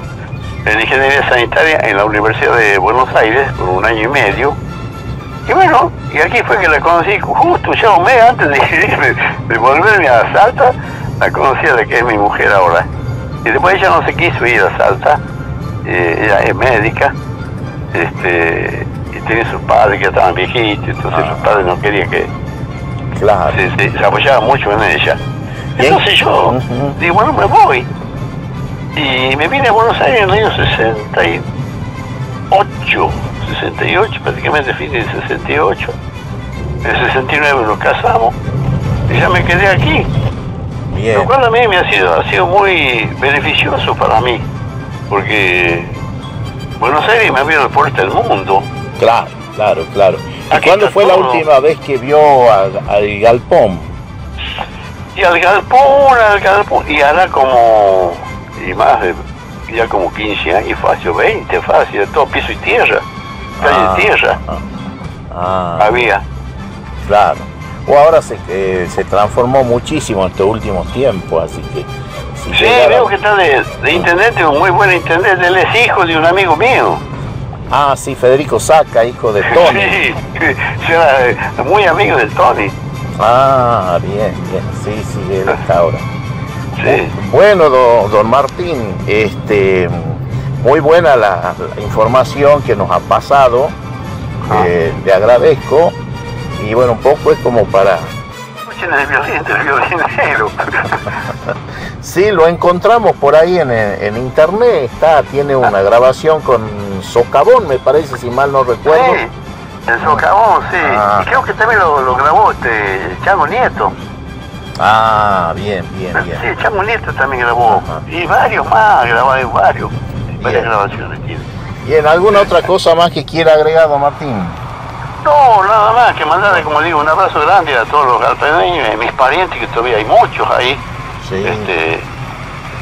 en ingeniería sanitaria en la Universidad de Buenos Aires por 1 año y medio. Y bueno, y aquí fue que la conocí justo ya un mes antes de volverme a Salta. la conocí a la que es mi mujer ahora. Y después ella no se quiso ir a Salta, ella es médica, y tenía sus padres que estaban viejitos, entonces sus padres no querían que Claro. se apoyaba mucho en ella. Entonces yo digo, bueno, me voy. Y me vine a Buenos Aires en el año 68, prácticamente fin del 68. En el 69 nos casamos y ya me quedé aquí. Bien. Lo cual a mí ha sido muy beneficioso para mí, porque Buenos Aires me ha abierto la puerta del mundo. Claro, claro, claro. ¿Y Aquí cuándo está fue la todo. última vez que vio al galpón? Y al galpón, y ahora ya como 15 años, fácil, 20, fácil, todo piso y tierra, calle de tierra, había. Claro. O ahora se transformó muchísimo en estos últimos tiempos, así que... Si Sí, llegara- veo que está de intendente, un muy buen intendente, él es hijo de un amigo mío. Ah, sí, Federico Saca, hijo de Tony. Sí, era muy amigo de Tony. Ah, bien, bien. Sí, sí, él está ahora. Sí. Bueno, don Martín, muy buena la información que nos ha pasado. Le agradezco. Y bueno, un poco es como para... Escuchen el violinero. Sí, lo encontramos por ahí en internet. Tiene una grabación con socavón, me parece, si mal no recuerdo. Sí, el socavón, sí. Ah. Y creo que también lo grabó Chango Nieto. Ah, bien, bien, bien. Sí, Chango Nieto también grabó. Ajá. Y varios más, grabaron varias Bien. grabaciones tiene. Bien, ¿alguna otra cosa más que quiera agregar, don Martín? No, nada más, que mandarle, como digo, un abrazo grande a todos los galpeneños, mis parientes, que todavía hay muchos ahí. Sí.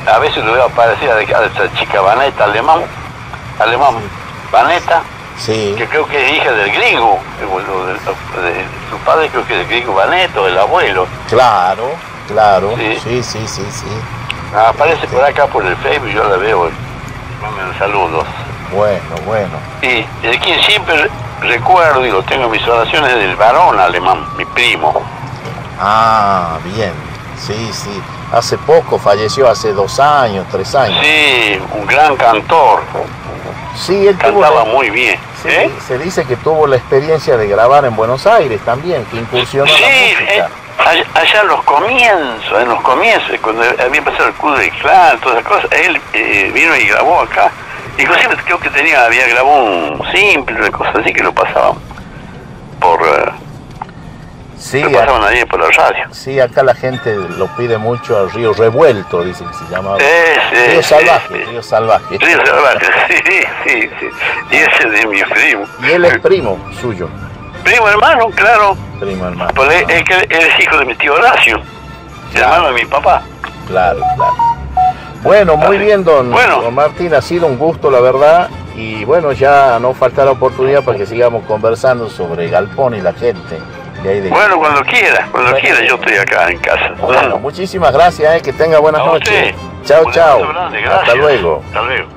A veces lo veo aparecer a esta chica Vaneta, alemán, Vaneta, Sí. que creo que es hija del gringo, de su padre creo que es el gringo Vaneto, el abuelo. Claro, claro. Sí. Sí. Aparece por acá por el Facebook, yo la veo, manden saludos. Bueno. Y de quien siempre recuerdo y lo tengo en mis oraciones del varón alemán, mi primo. Ah, bien. Sí. Hace poco falleció, hace 2 años, 3 años. Sí, un gran cantor, Sí, él tuvo cantaba muy bien. sí, se dice que tuvo la experiencia de grabar en Buenos Aires también, que incursionó en la Sí, música. allá en los comienzos, cuando había empezado el Club de Clan, todas esas cosas, él vino y grabó acá. Inclusive creo que había grabado un simple, una cosa así que lo pasaban Sí, lo pasaban ahí por la radio. sí, acá la gente lo pide mucho al Río Revuelto, dicen que se llama. Río Río Salvaje, Río Salvaje. Río Salvaje, sí. Y ese es de mi primo. Y él es primo suyo, Primo hermano, claro. primo hermano. Pues él es hijo de mi tío Horacio, hermano de mi papá. Claro. Bueno, muy bien, don Martín, ha sido un gusto, la verdad. Y bueno, ya no falta la oportunidad para que sigamos conversando sobre Galpón y la gente. Bueno, cuando quiera, yo estoy acá en casa. Bueno, muchísimas gracias, que tenga buenas A usted. noches. Chao. Un abrazo grande, gracias. Hasta luego. Hasta luego.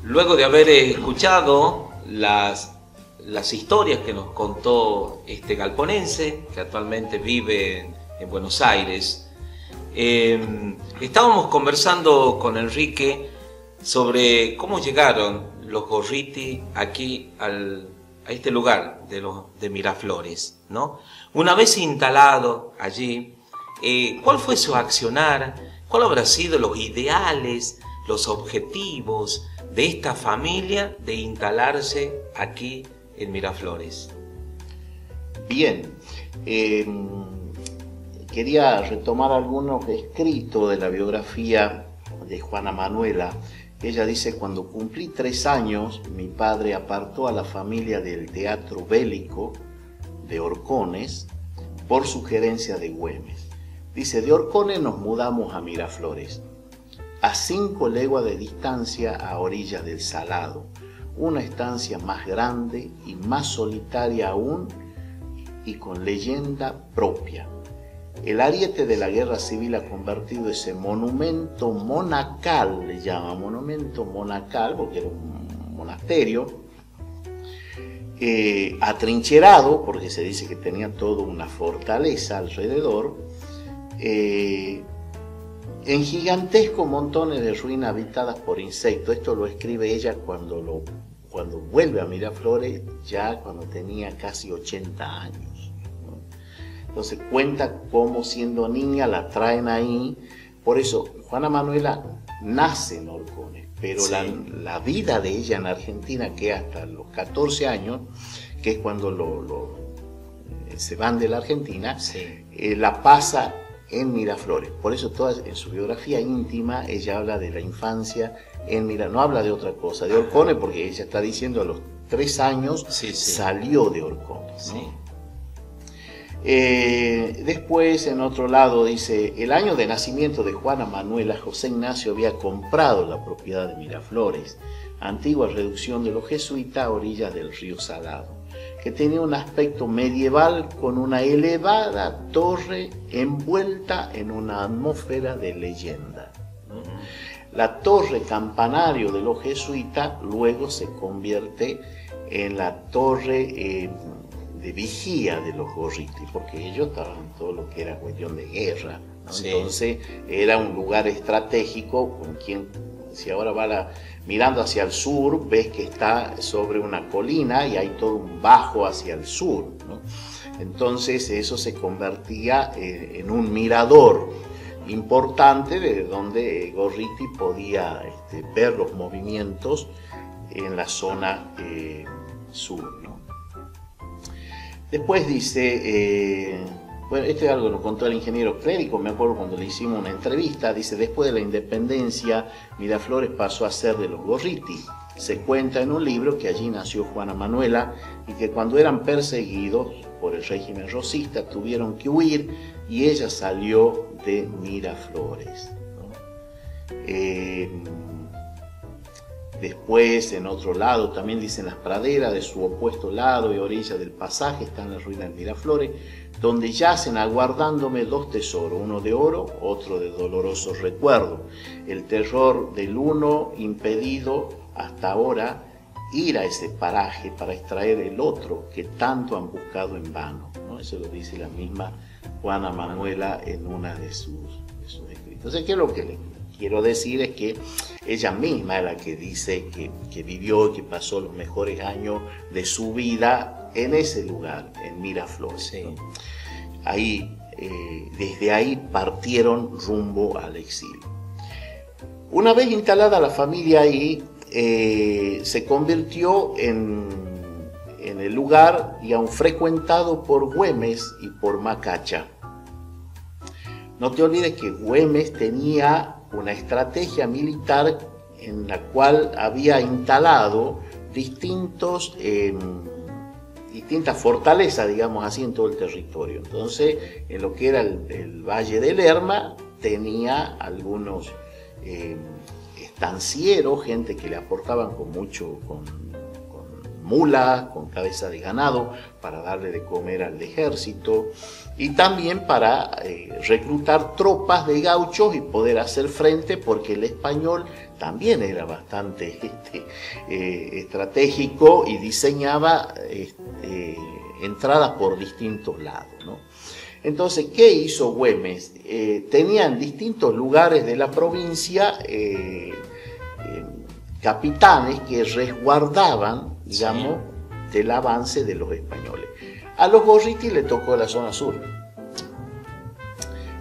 Luego de haber escuchado las historias que nos contó este galponense, que actualmente vive en Buenos Aires, estábamos conversando con Enrique sobre cómo llegaron los Gorriti aquí a este lugar de Miraflores, ¿no? Una vez instalado allí, ¿cuál fue su accionar? ¿Cuál habrá sido los ideales, los objetivos de esta familia de instalarse aquí en Miraflores? Bien, quería retomar algunos escritos de la biografía de Juana Manuela. Ella dice: cuando cumplí 3 años, mi padre apartó a la familia del Teatro Bélico de Horcones por sugerencia de Güemes. Dice: de Horcones nos mudamos a Miraflores, a 5 leguas de distancia a orillas del Salado, una estancia más grande y más solitaria aún y con leyenda propia. El ariete de la guerra civil ha convertido ese monumento monacal, le llama monumento monacal porque era un monasterio, atrincherado, porque se dice que tenía toda una fortaleza alrededor, en gigantescos montones de ruinas habitadas por insectos. Esto lo escribe ella cuando vuelve a Miraflores, ya cuando tenía casi 80 años, ¿no? Entonces cuenta cómo siendo niña la traen ahí. Por eso Juana Manuela nace en Horcones, pero sí, la vida de ella en Argentina, que hasta los 14 años, que es cuando se van de la Argentina, sí, la pasa en Miraflores. Por eso en su biografía íntima ella habla de la infancia en Miraflores, no habla de otra cosa, de Horcones, porque ella está diciendo a los 3 años salió de Horcones, ¿no? Sí. Después, en otro lado, dice: el año de nacimiento de Juana Manuela, José Ignacio había comprado la propiedad de Miraflores, antigua reducción de los jesuitas a orillas del río Salado, que tenía un aspecto medieval con una elevada torre envuelta en una atmósfera de leyenda. La torre campanario de los jesuitas luego se convierte en la torre de vigía de los Gorriti, porque ellos estaban en todo lo que era cuestión de guerra, ¿no? Sí. Entonces era un lugar estratégico con quien, si ahora va mirando hacia el sur, ves que está sobre una colina y hay todo un bajo hacia el sur, ¿no? Entonces eso se convertía en un mirador importante de donde Gorriti podía ver los movimientos en la zona sur, ¿no? Después dice, bueno, esto es algo que nos contó el ingeniero Clérico, me acuerdo cuando le hicimos una entrevista, dice: después de la independencia, Miraflores pasó a ser de los Gorriti. Se cuenta en un libro que allí nació Juana Manuela y que cuando eran perseguidos por el régimen rosista tuvieron que huir y ella salió de Miraflores, ¿no? Después, en otro lado, también dicen: las praderas de su opuesto lado y orilla del pasaje están las ruinas de Miraflores, donde yacen aguardándome 2 tesoros, uno de oro, otro de doloroso recuerdo. El terror del uno impedido hasta ahora ir a ese paraje para extraer el otro que tanto han buscado en vano, ¿no? Eso lo dice la misma Juana Manuela en una de sus escritos. Entonces, ¿qué es lo que le quiero decir? Es que ella misma es la que dice que vivió y que pasó los mejores años de su vida en ese lugar, en Miraflores, sí, ¿no? Ahí, desde ahí partieron rumbo al exilio. Una vez instalada la familia ahí, se convirtió en el lugar y aún frecuentado por Güemes y por Macacha. No te olvides que Güemes tenía una estrategia militar en la cual había instalado distintas fortalezas, digamos así, en todo el territorio. Entonces, en lo que era el Valle del Lerma, tenía algunos estancieros, gente que le aportaban con mulas, con cabeza de ganado, para darle de comer al ejército, y también para reclutar tropas de gauchos y poder hacer frente, porque el español también era bastante estratégico y diseñaba entradas por distintos lados, ¿no? Entonces, ¿qué hizo Güemes? Tenía en distintos lugares de la provincia capitanes que resguardaban, digamos, sí, del avance de los españoles. A los Gorriti le tocó la zona sur.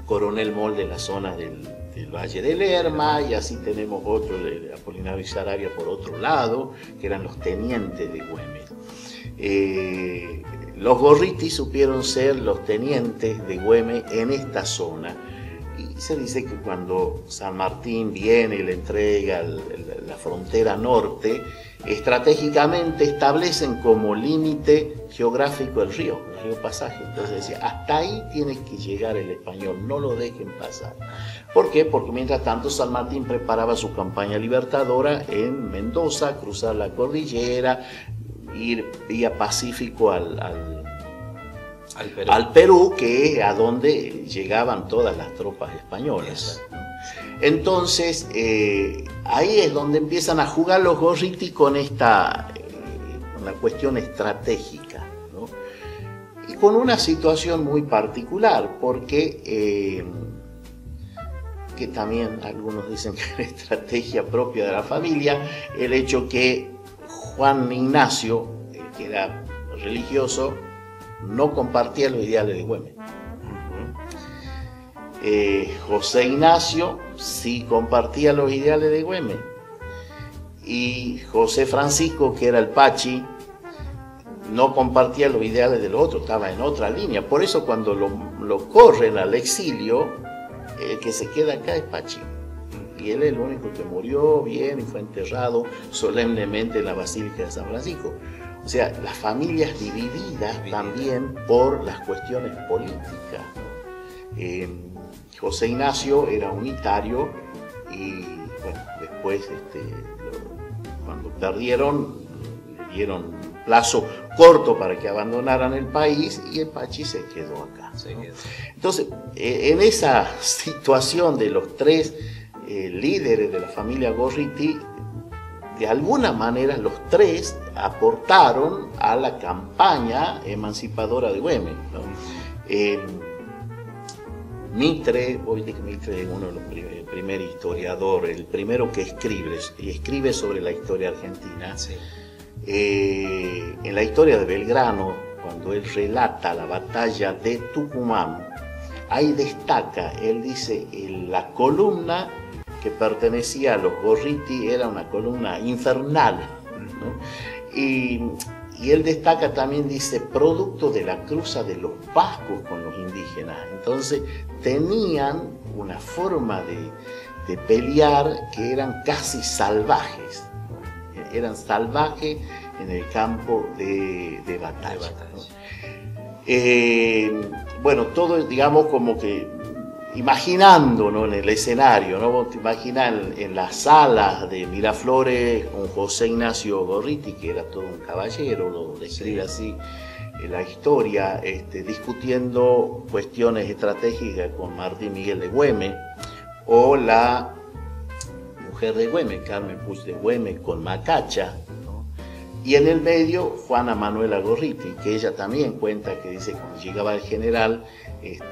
Coronel Moll de la zona del Valle del Lerma, y así tenemos otro de Apolinario y Saravia por otro lado, que eran los tenientes de Güemes. Los Gorriti supieron ser los tenientes de Güemes en esta zona. Y se dice que cuando San Martín viene y le entrega la frontera norte, estratégicamente establecen como límite geográfico el río Pasaje. Entonces decía: hasta ahí tiene que llegar el español, no lo dejen pasar. ¿Por qué? Porque mientras tanto San Martín preparaba su campaña libertadora en Mendoza, cruzar la cordillera, ir vía Pacífico al Perú, que es a donde llegaban todas las tropas españolas. Entonces, ahí es donde empiezan a jugar los Gorriti con esta una cuestión estratégica, ¿no? Y con una situación muy particular, porque que también algunos dicen que es estrategia propia de la familia, el hecho que Juan Ignacio, que era religioso, no compartía los ideales de Güemes. José Ignacio sí compartía los ideales de Güemes. Y José Francisco, que era el Pachi, no compartía los ideales del otro, estaba en otra línea. Por eso cuando lo corren al exilio, el que se queda acá es Pachi. Y él es el único que murió bien y fue enterrado solemnemente en la Basílica de San Francisco. O sea, las familias divididas también por las cuestiones políticas. José Ignacio era unitario y bueno, después cuando perdieron le dieron un plazo corto para que abandonaran el país y el Pachi se quedó acá, ¿no? Entonces, en esa situación de los tres líderes de la familia Gorriti, de alguna manera los tres aportaron a la campaña emancipadora de Güemes, ¿no? Mitre, hoy que Mitre es uno de los primer historiador, el primero que escribe sobre la historia argentina. Sí. En la historia de Belgrano, cuando él relata la batalla de Tucumán, ahí destaca, él dice, la columna que pertenecía a los Gorriti era una columna infernal, ¿no? Y él destaca también, dice, producto de la cruza de los vascos con los indígenas. Entonces tenían una forma de pelear que eran casi salvajes, ¿no? Eran salvajes en el campo de batalla, ¿no? Bueno, todo, digamos, como que imaginando, ¿no?, en el escenario, ¿no? Te imaginas en las salas de Miraflores con José Ignacio Gorriti, que era todo un caballero, lo describe así en la historia, discutiendo cuestiones estratégicas con Martín Miguel de Güemes, o la mujer de Güemes, Carmen Puig de Güemes, con Macacha, ¿no? Y en el medio Juana Manuela Gorriti, que ella también cuenta que dice cuando llegaba el general,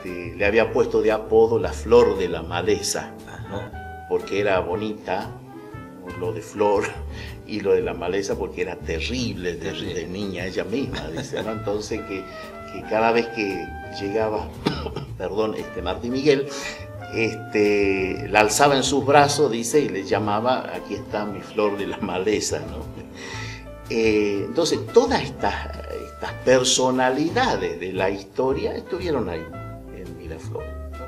le había puesto de apodo la flor de la maleza, ¿no? Porque era bonita, lo de flor, y lo de la maleza porque era terrible de niña ella misma, dice, ¿no? Entonces que cada vez que llegaba perdón, Martín Miguel, la alzaba en sus brazos, dice, y le llamaba, aquí está mi flor de la maleza, ¿no? Entonces todas estas personalidades de la historia estuvieron ahí en Miraflores, ¿no?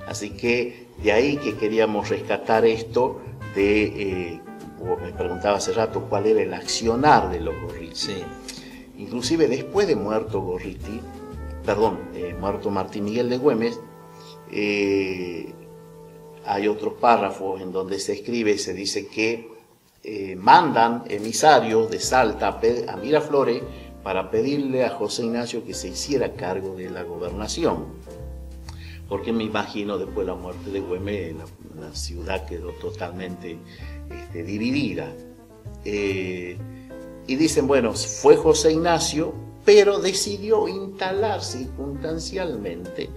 Así que de ahí que queríamos rescatar esto de, como me preguntaba hace rato, cuál era el accionar de los Gorriti. Sí. Inclusive después de muerto muerto Martín Miguel de Güemes, hay otros párrafos en donde se escribe, se dice que mandan emisarios de Salta a Miraflores para pedirle a José Ignacio que se hiciera cargo de la gobernación, porque me imagino después de la muerte de Güemes la ciudad quedó totalmente dividida, y dicen, bueno, fue José Ignacio, pero decidió instalar circunstancialmente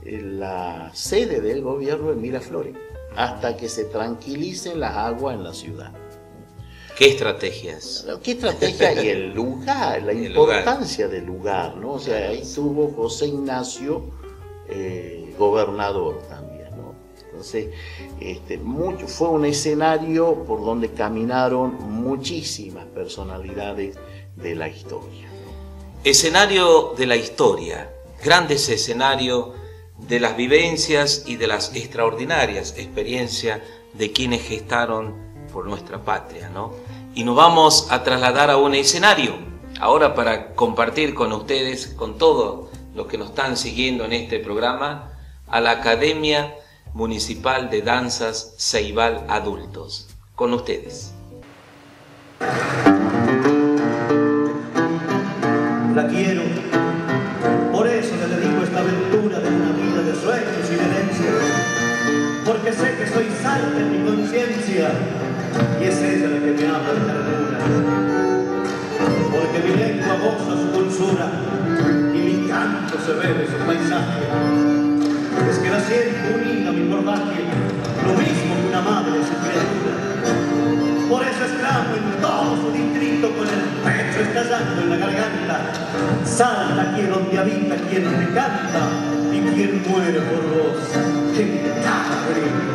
la sede del gobierno en Miraflores hasta que se tranquilicen las aguas en la ciudad. ¿Qué estrategias? ¿Qué estrategia? Y el lugar, la importancia del lugar, ¿no? O sea, ahí tuvo José Ignacio gobernador también, ¿no? Entonces, fue un escenario por donde caminaron muchísimas personalidades de la historia, ¿no? Escenario de la historia, grandes escenarios de las vivencias y de las extraordinarias experiencias de quienes gestaron por nuestra patria, ¿no? Y nos vamos a trasladar a un escenario ahora para compartir con ustedes, con todos los que nos están siguiendo en este programa, a la Academia Municipal de Danzas Ceibal Adultos. Con ustedes. La quiero, por eso le dedico esta aventura de una vida de sueños y de herencias, porque sé que soy salta en mi conciencia y es ella la que me habla de ternura. mi lengua goza su dulzura y mi canto se bebe su paisaje. Es que la siento unida a mi cordaje, lo mismo que una madre a su criatura. Por eso exclamo en todo su distrito, con el pecho estallando en la garganta: salta aquí donde habita quien te canta y quien muere por vos en cada grito.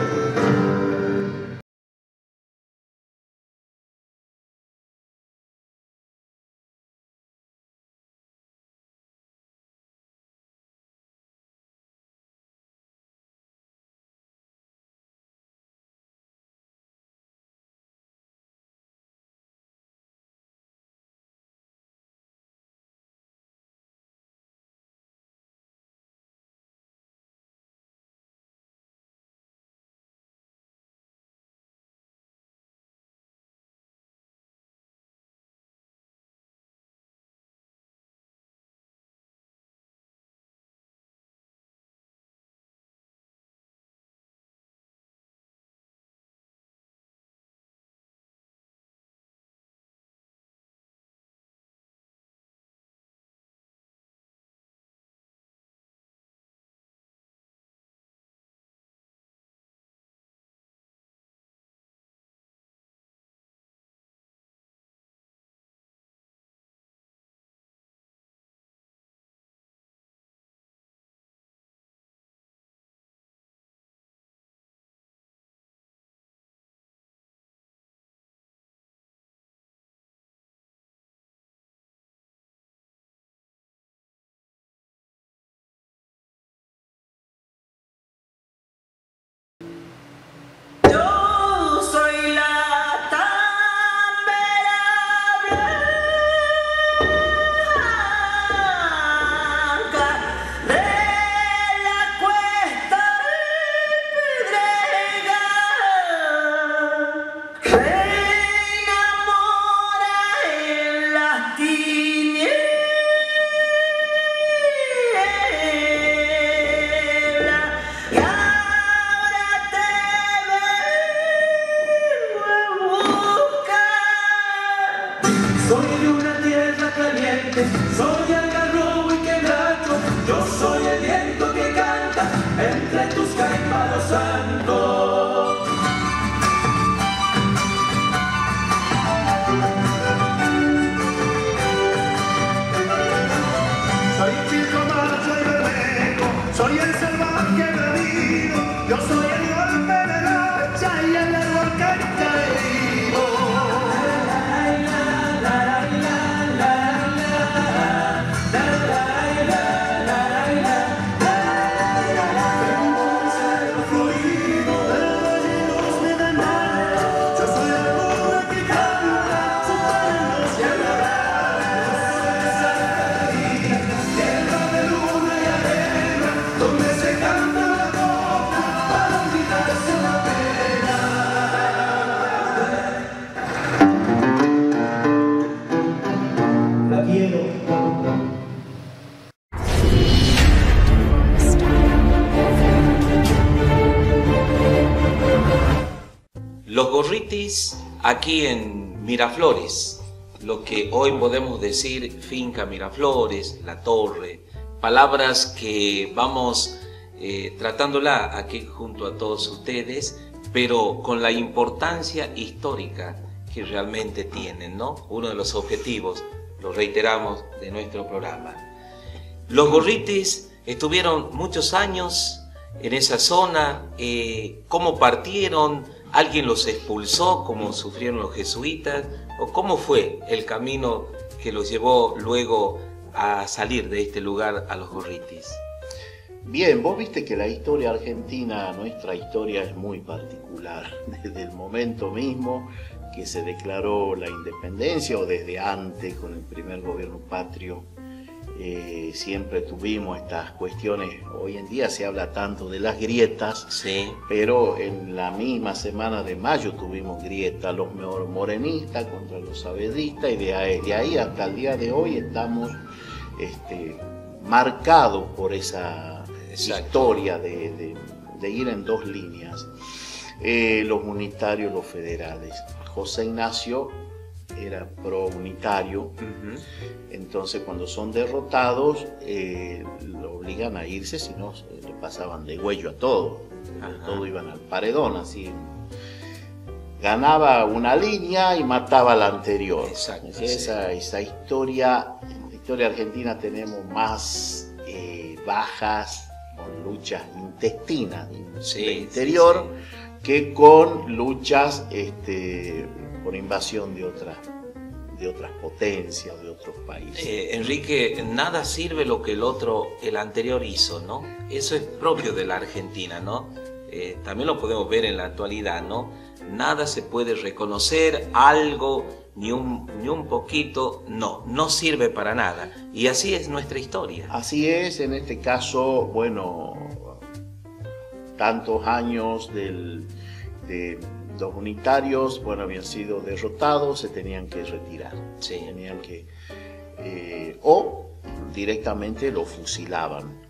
Soy algarrobo y quebracho, yo soy el viento que canta entre tus caipalos santos. Soy chico macho y bermejo, soy el salvaje bravío, yo soy el golpe de hacha y el árbol caído. Los Gorritis aquí en Miraflores, lo que hoy podemos decir Finca Miraflores, La Torre, palabras que vamos tratándola aquí junto a todos ustedes, pero con la importancia histórica que realmente tienen, ¿no? Uno de los objetivos, lo reiteramos, de nuestro programa. Los Gorritis estuvieron muchos años en esa zona. ¿Cómo partieron? ¿Alguien los expulsó como sufrieron los jesuitas? ¿O cómo fue el camino que los llevó luego a salir de este lugar a los Gorritis? Bien, vos viste que la historia argentina, nuestra historia, es muy particular. Desde el momento mismo que se declaró la independencia o desde antes con el primer gobierno patrio, siempre tuvimos estas cuestiones. Hoy en día se habla tanto de las grietas, sí, pero en la misma semana de mayo tuvimos grietas, los morenistas contra los saavedristas, y de ahí hasta el día de hoy estamos marcados por esa historia de ir en dos líneas, los unitarios, los federales. José Ignacio era pro-unitario. Entonces cuando son derrotados lo obligan a irse, si no le pasaban de huello a todo. Todo iban al paredón, así. Ganaba una línea y mataba la anterior. Exacto, esa historia, en la historia argentina tenemos más bajas con luchas intestinas del interior que con luchas por invasión de otras potencias, de otros países. Enrique, nada sirve lo que el anterior hizo, ¿no? Eso es propio de la Argentina, ¿no? También lo podemos ver en la actualidad, ¿no? Nada se puede reconocer, algo, ni un poquito, no sirve para nada. Y así es nuestra historia. Así es, en este caso, bueno, tantos años de los unitarios, bueno, habían sido derrotados, se tenían que retirar. Sí. Tenían que, o directamente lo fusilaban.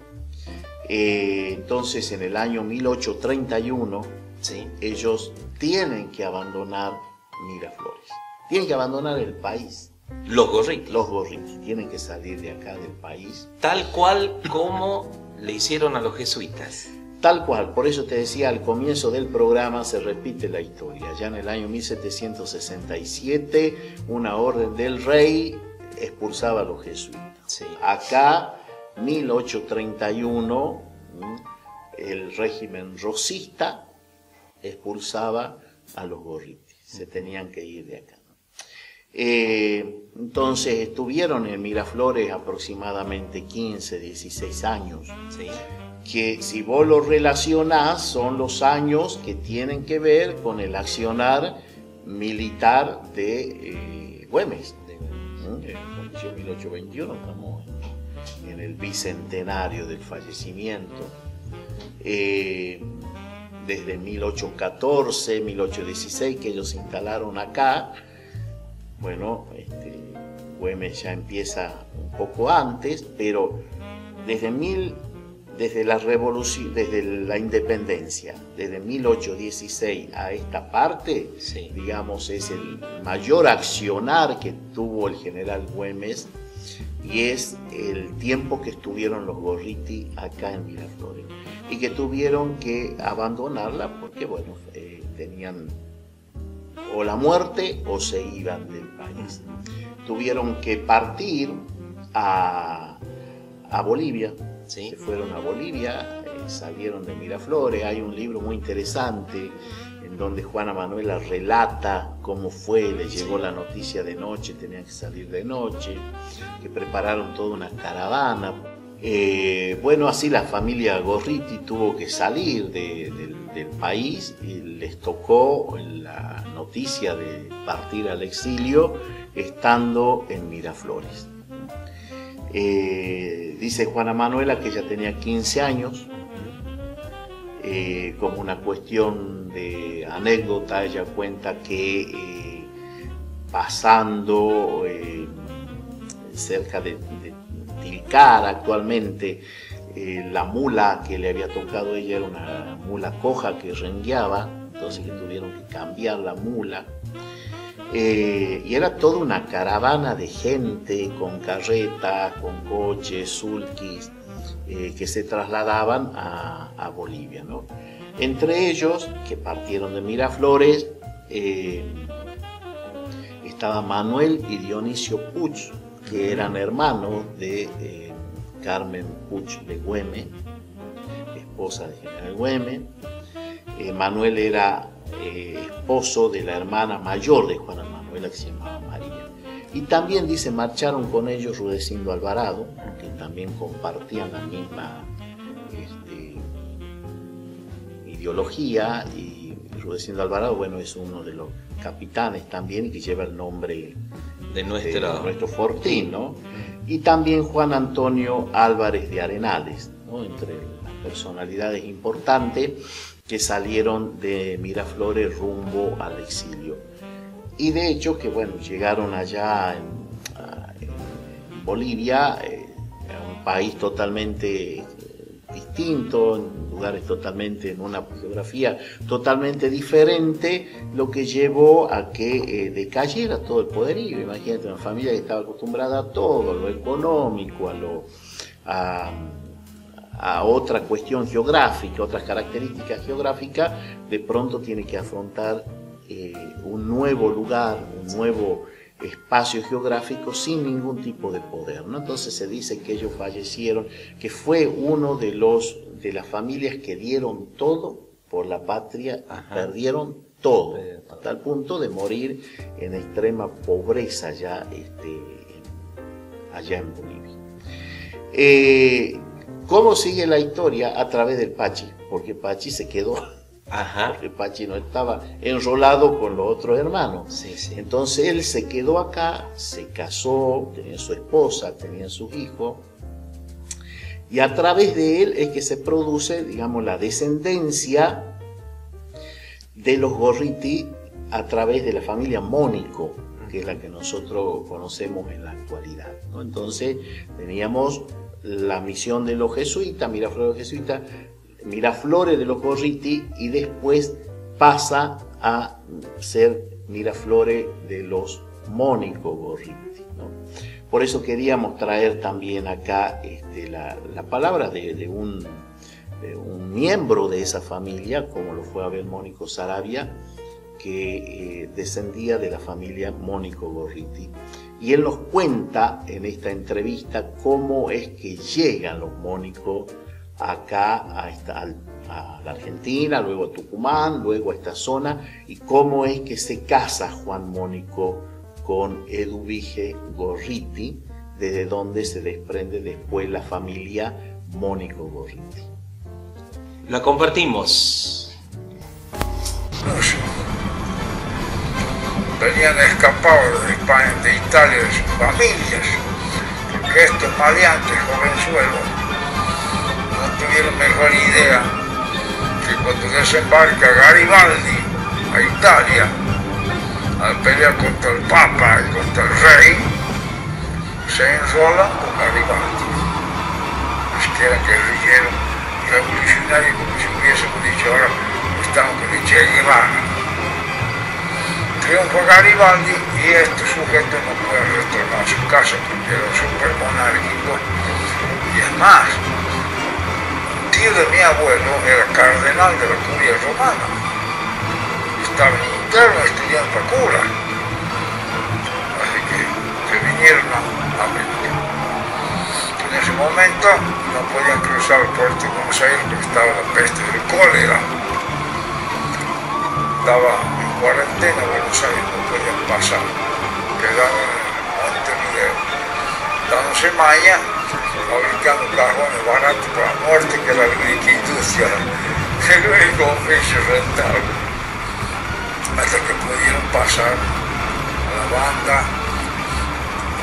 Entonces, en el año 1831, ellos tienen que abandonar Miraflores. Tienen que abandonar el país. Los Gorriti. Los Gorriti tienen que salir de acá del país. Tal cual como le hicieron a los jesuitas. Tal cual, por eso te decía al comienzo del programa se repite la historia. Ya en el año 1767 una orden del rey expulsaba a los jesuitas. Sí. Acá 1831 el régimen rosista expulsaba a los Gorriti. Se tenían que ir de acá. Entonces estuvieron en Miraflores aproximadamente 15, 16 años. Sí. Que si vos lo relacionás son los años que tienen que ver con el accionar militar de Güemes. Falleció en 1821, estamos en el bicentenario del fallecimiento. Desde 1814, 1816 que ellos se instalaron acá, bueno, Güemes ya empieza un poco antes, pero desde la revolución, desde la independencia, desde 1816 a esta parte, digamos, es el mayor accionar que tuvo el general Güemes y es el tiempo que estuvieron los Gorriti acá en Miraflores y que tuvieron que abandonarla porque, bueno, tenían o la muerte o se iban del país. Tuvieron que partir a Bolivia. Sí. Se fueron a Bolivia, salieron de Miraflores. Hay un libro muy interesante en donde Juana Manuela relata cómo fue, le llegó la noticia de noche, tenían que salir de noche, que prepararon toda una caravana. Bueno, así la familia Gorriti tuvo que salir del país y les tocó la noticia de partir al exilio estando en Miraflores. Dice Juana Manuela que ella tenía 15 años, como una cuestión de anécdota, ella cuenta que pasando cerca de Tilcara actualmente, la mula que le había tocado a ella era una mula coja que rengueaba, entonces que tuvieron que cambiar la mula. Y era toda una caravana de gente con carretas, con coches, sulkis, que se trasladaban a Bolivia, ¿no? Entre ellos, que partieron de Miraflores, estaba Manuel y Dionisio Puch, que eran hermanos de Carmen Puch de Güemes, esposa de general Güemes. Manuel era esposo de la hermana mayor de Juana Manuela, que se llamaba María. Y también dice, marcharon con ellos Rudecindo Alvarado, que también compartían la misma ideología, y Rudecindo Alvarado, bueno, es uno de los capitanes también y que lleva el nombre de nuestro fortín, ¿no? Y también Juan Antonio Álvarez de Arenales, ¿no? Entre las personalidades importantes que salieron de Miraflores rumbo al exilio. Y de hecho que, bueno, llegaron allá en Bolivia, a un país totalmente distinto, lugares totalmente, en una geografía totalmente diferente, lo que llevó a que decayera todo el poderío. Imagínate, una familia que estaba acostumbrada a todo, a lo económico, a otra cuestión geográfica, otras características geográficas, de pronto tiene que afrontar un nuevo lugar, un nuevo espacio geográfico sin ningún tipo de poder, ¿no? Entonces se dice que ellos fallecieron, que fue uno de las familias que dieron todo por la patria. Ajá. Perdieron todo, a tal punto de morir en extrema pobreza ya allá en Bolivia. ¿Cómo sigue la historia? A través del Pachi, porque Pachi se quedó. Ajá. Porque Pachi no estaba enrolado con los otros hermanos. Sí, sí. Entonces él se quedó acá, se casó, tenía su esposa, tenía sus hijos, y a través de él es que se produce, digamos, la descendencia de los Gorriti a través de la familia Mónico, que es la que nosotros conocemos en la actualidad, ¿no? Entonces teníamos la misión de los jesuitas, Miraflores de los jesuitas, Miraflores de los Gorriti, y después pasa a ser Miraflores de los Mónico Gorriti, ¿no? Por eso queríamos traer también acá la palabra de un miembro de esa familia, como lo fue Abel Mónico Saravia, que descendía de la familia Mónico Gorriti. Y él nos cuenta en esta entrevista cómo es que llegan los Mónico acá a la Argentina, luego a Tucumán, luego a esta zona, y cómo es que se casa Juan Mónico con Eduvige Gorriti, desde donde se desprende después la familia Mónico Gorriti. La compartimos. Venían escapados de España, de Italia, de sus familias, porque estos maleantes jovenzuelos no tuvieron mejor idea que cuando desembarca Garibaldi a Italia, al pelear contra el Papa y contra el Rey, se enrolan con Garibaldi. Es que eran guerrilleros revolucionarios, como si hubiésemos dicho ahora, estamos con el Che Guevara. Triunfa Garibaldi y este sujeto no puede retornar a su casa porque era súper monárquico. Y es más, un tío de mi abuelo era cardenal de la curia romana. Estaba en interno estudiando a cura. Así que vinieron a América. En ese momento no podían cruzar el puerto de Buenos Aires porque estaba la peste del cólera. Estaba en cuarentena en Buenos Aires, no podían pasar. Quedaron en Montevideo, dándose maña, fabricando cajones baratos para la muerte, que era la única industria, el único oficio rentable. Hasta que pudieron pasar a la banda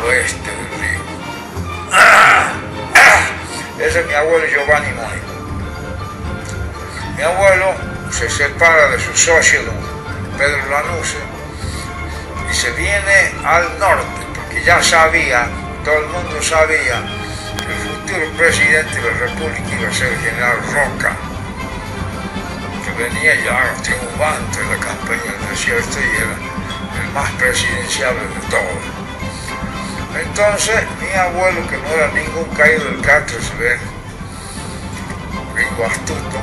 oeste del río. Ese es mi abuelo Giovanni Mónico. Mi abuelo se separa de su socio, don Pedro Lanuse, y se viene al norte, porque ya sabía, todo el mundo sabía, que el futuro presidente de la República iba a ser el general Roca, que venía ya triunfante en la campaña del desierto y era el más presidenciable de todos. Entonces, mi abuelo, que no era ningún caído del catre, se ve, rico astuto,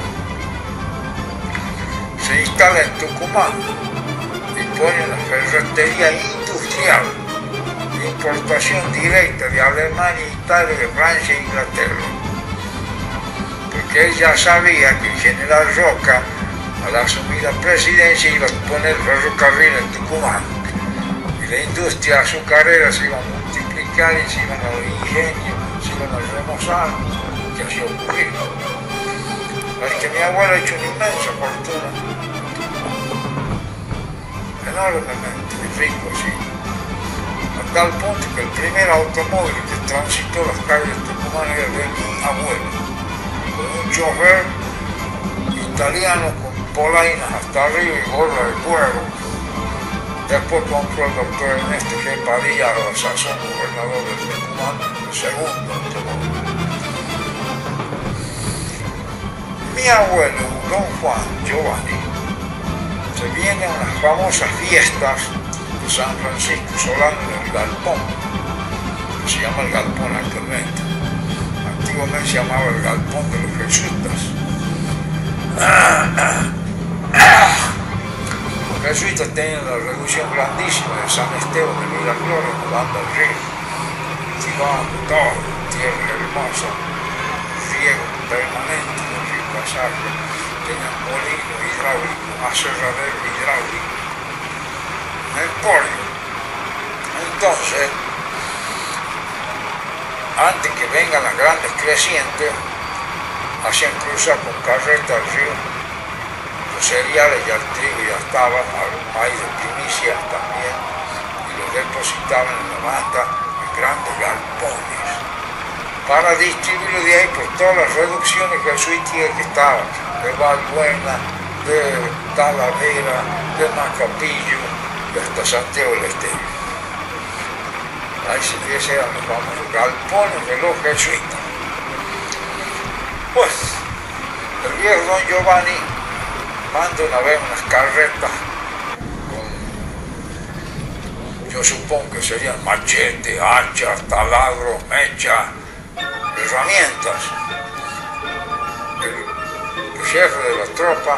se instala en Tucumán y pone una ferretería industrial de importación directa de Alemania, Italia, de Francia e Inglaterra. Porque él ya sabía que el general Roca, al asumir la presidencia, iba a poner ferrocarril en Tucumán. Y la industria azucarera se iba a multiplicar y se iban a los ingenios, se iban a remozar, que así ocurrió. Así que mi abuelo ha hecho una inmensa fortuna, enormemente rico, sí, a tal punto que el primer automóvil que transitó las calles de Tucumán era de mi abuelo, con un chofer italiano con polainas hasta arriba y gorra de cuero. Después compró el doctor Ernesto G. Padilla, a la sazón gobernador de Tucumán, el segundo automóvil. Mi mi abuelo, don Juan Giovanni, se vienen unas famosas fiestas de San Francisco Solano en el Galpón, que se llama el Galpón actualmente. Antiguamente se llamaba el Galpón de los Jesuitas. Los jesuitas tenían una reducción grandísima de San Esteban de Miraflores, volando al río, cultivando todo, tierra hermosa, riego permanente del río Pasaje, tenían molino hidráulico, aserradero hidráulico, emporio. Entonces, antes que vengan las grandes crecientes, hacían cruzar con carreta al río los cereales, ya el trigo ya estaba, algún maíz de primicias también, y los depositaban en la banda en grandes galpones para distribuirlo de ahí por todas las reducciones jesuíticas que estaban, de Valbuena, de Talavera, de Macapillo y hasta Santiago del Estero. Ahí se eran los famosos galpones de los jesuitas. Pues, el viejo don Giovanni manda una vez unas carretas con, yo supongo que serían machete, hachas, taladros, mecha, herramientas. El jefe de la tropa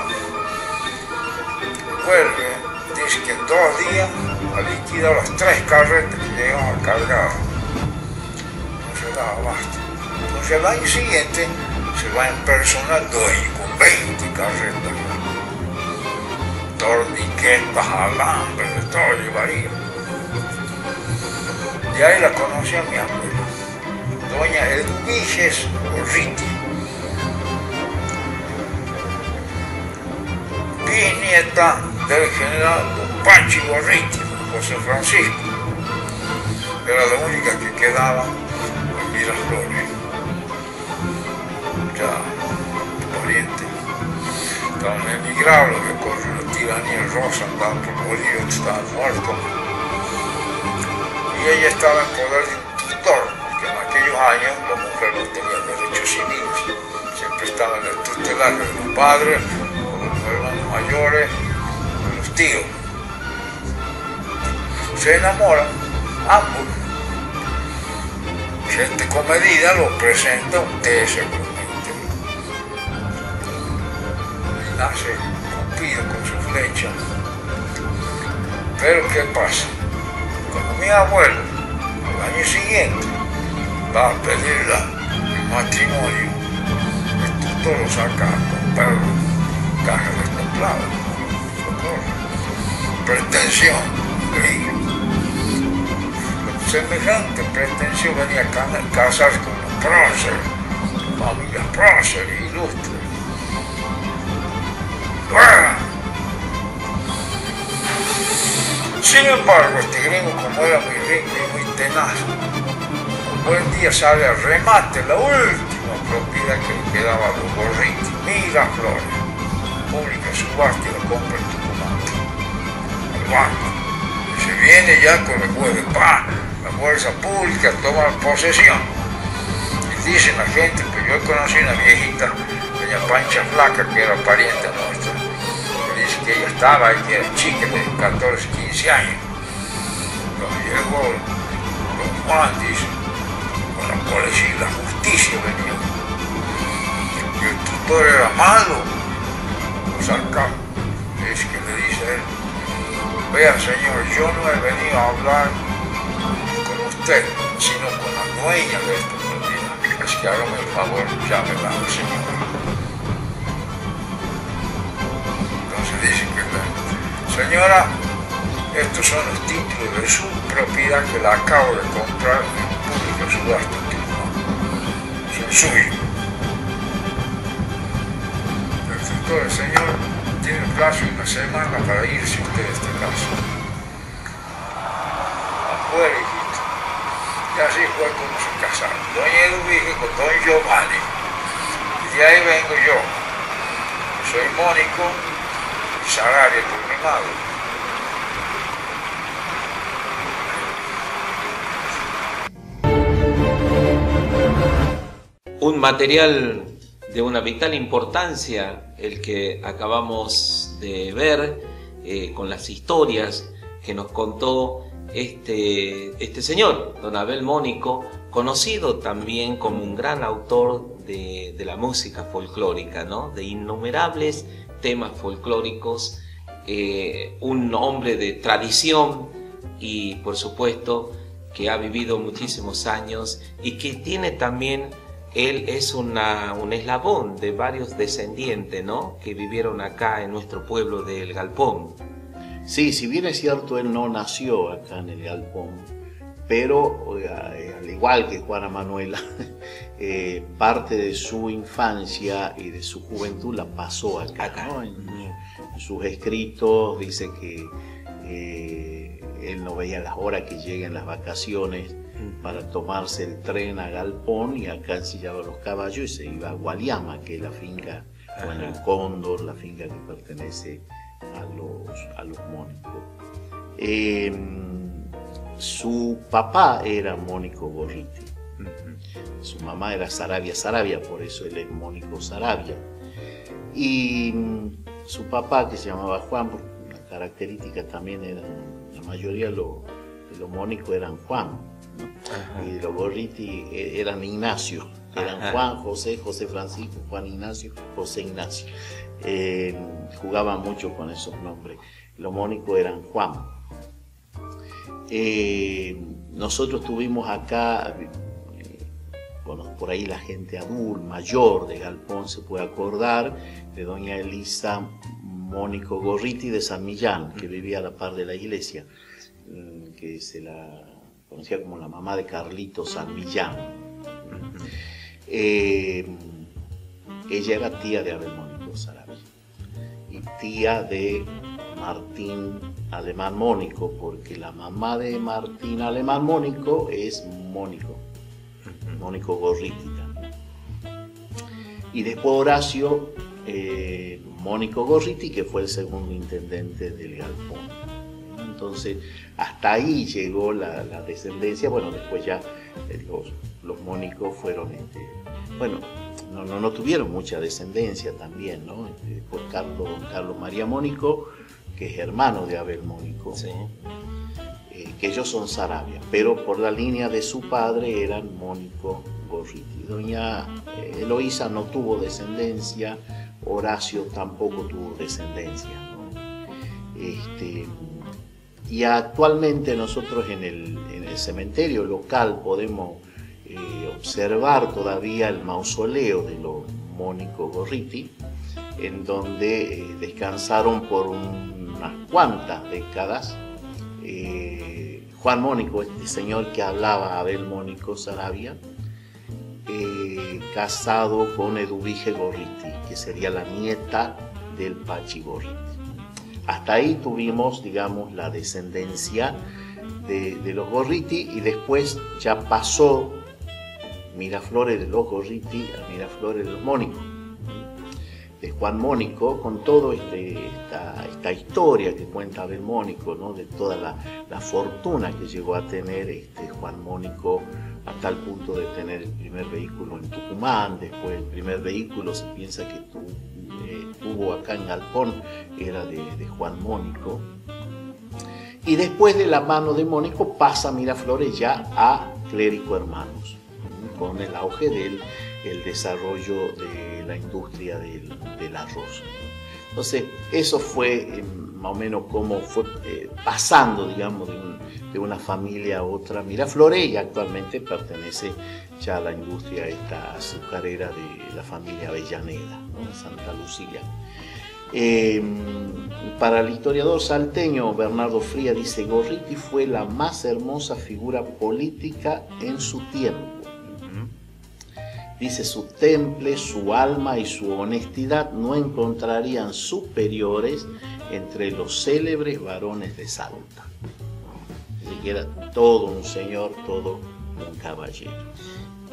vuelve, dice que en 2 días ha liquidado las 3 carretas que llegaban cargadas. No se daba abasto. Entonces el año siguiente se va en personal dueño con 20 carretas. Torniquetas, alambres, de todo llevaría. Y ahí la conocí a mi abuela, doña Eduviges Gorriti, bisnieta del general don Pachi Gorriti, José Francisco. Era la única que quedaba en Miraflores. Ya, pariente. Estaban emigrados, los que corren la tiranía rosa, andaban por Bolívar, estaban muertos. Y ella estaba en poder de un tutor, que en aquellos años la mujer no tenía derechos civiles. Siempre estaba en el tutelaje de los padres, de los hermanos mayores, de los tíos. Se enamoran, ambos. Gente comedida lo presenta un té seguramente. Y nace Cupido con su flecha. Pero ¿qué pasa? Cuando mi abuelo, al año siguiente, va a pedirle el matrimonio, el tutor lo saca con perro, caja destemplada, pretensión, ¿sí? Semejante pretensión venía a casarse con los próceres, familias próceres, ilustres. Sin embargo, este gringo, como era muy rico y muy tenaz, un buen día sale al remate la última propiedad que le quedaba a los Gorriti, Miraflores, pública subasta, y la compra en Tucumán, al banco. Y se viene ya con el juez de paz, la fuerza pública, a tomar posesión. Y dice la gente, que yo conocí una viejita, doña Pancha Flaca, que era pariente nuestra, que dice que ella estaba ahí, que era chica de 14, 15 años. Cuando llegó don Juan, dice, con la policía y la justicia venía. Y el tutor era malo, lo sacaron. Es que le dice a él, vea señor, yo no he venido a hablar con usted, sino con la dueña de esta propiedad. Así que hágame el favor, llámela a la señora. Entonces dice que la señora, estos son los títulos de su propiedad que la acabo de comprar en pública subasta. Son suyos. El señor tiene un plazo de 1 semana para irse usted de esta casa. Afuera, hijito. Y así fue como se casaron. Doña Eduviges con don Giovanni. Y de ahí vengo yo. Soy Mónico y Sagaria por mi madre. Un material de una vital importancia el que acabamos de ver con las historias que nos contó este señor, don Abel Mónico, conocido también como un gran autor de la música folclórica, ¿no? De innumerables temas folclóricos, un hombre de tradición y por supuesto que ha vivido muchísimos años y que tiene también, él es un eslabón de varios descendientes, ¿no? Que vivieron acá en nuestro pueblo del Galpón. Sí, si bien es cierto, él no nació acá en el Galpón, pero al igual que Juana Manuela, parte de su infancia y de su juventud la pasó acá, ¿no? En sus escritos dice que él no veía las horas que lleguen las vacaciones para tomarse el tren a Galpón y acá ensillaba los caballos y se iba a Gualiama, que es la finca, bueno, el Cóndor, la finca que pertenece a los Mónicos. Su papá era Mónico Gorriti, su mamá era Saravia, por eso él es Mónico Saravia. Y su papá, que se llamaba Juan, porque la característica también era, la mayoría de los Mónicos eran Juan, ¿no? Y los Gorriti eran Ignacio, eran Juan, José Francisco, Juan Ignacio, José Ignacio. Jugaban mucho con esos nombres. Los Mónicos eran Juan. Nosotros tuvimos acá, bueno, por ahí la gente adulta, mayor de Galpón se puede acordar de doña Elisa Mónico Gorriti de San Millán, que vivía a la par de la iglesia, que se la conocía como la mamá de Carlito San Millán. Ella era tía de Abel Mónico Saravia y tía de Martín Alemán Mónico, porque la mamá de Martín Alemán Mónico es Mónico Gorriti también. Y después Horacio Mónico Gorriti, que fue el segundo intendente del Galpón. Entonces, hasta ahí llegó la descendencia. Bueno, después ya los Mónicos fueron, bueno, no tuvieron mucha descendencia también, ¿no? Después Carlos María Mónico, que es hermano de Abel Mónico, sí. Que ellos son Saravia, pero por la línea de su padre eran Mónico Gorriti. Doña Eloísa no tuvo descendencia, Horacio tampoco tuvo descendencia, ¿no? Y actualmente nosotros en el cementerio local podemos observar todavía el mausoleo de los Mónico Gorriti, en donde descansaron por unas cuantas décadas Juan Mónico, este señor que hablaba, Abel Mónico Saravia, casado con Eduvige Gorriti, que sería la nieta del Pachi Gorriti. Hasta ahí tuvimos, digamos, la descendencia de los Gorriti, y después ya pasó Miraflores de los Gorriti a Miraflores de los Mónicos, de Juan Mónico, con toda esta historia que cuenta Abel Mónico, ¿no? De toda la fortuna que llegó a tener Juan Mónico, a tal punto de tener el primer vehículo en Tucumán. Después el primer vehículo se piensa que tuvo acá en Galpón, era de Juan Mónico. Y después de la mano de Mónico pasa Miraflores ya a Clérico Hermanos, con el auge del desarrollo de la industria del arroz. Entonces, eso fue más o menos como fue pasando, digamos, de una familia a otra Miraflores, y actualmente pertenece ya a la industria esta azucarera de la familia Avellaneda, ¿no? Santa Lucía. Para el historiador salteño Bernardo Fría dice: Gorriti fue la más hermosa figura política en su tiempo. Dice: su temple, su alma y su honestidad no encontrarían superiores entre los célebres varones de Salta. Así que era todo un señor, todo un caballero.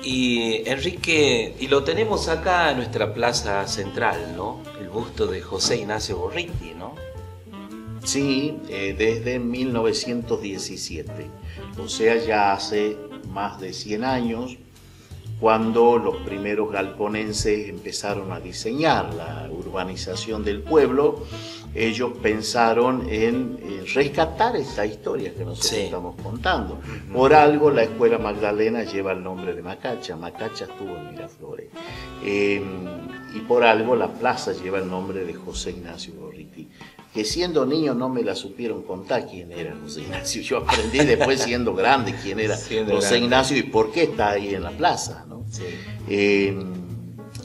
Y Enrique, y lo tenemos acá en nuestra plaza central, ¿no? El busto de José Ignacio Gorriti, ¿no? Sí, desde 1917, o sea, ya hace más de 100 años, cuando los primeros galponenses empezaron a diseñar la urbanización del pueblo, ellos pensaron en rescatar esta historia que nosotros estamos contando. Por algo la Escuela Magdalena lleva el nombre de Macacha. Macacha estuvo en Miraflores. Y por algo la plaza lleva el nombre de José Ignacio Gorriti, que siendo niño no me la supieron contar quién era José Ignacio. Yo aprendí después siendo grande quién era José Ignacio y por qué está ahí en la plaza, ¿no? Sí.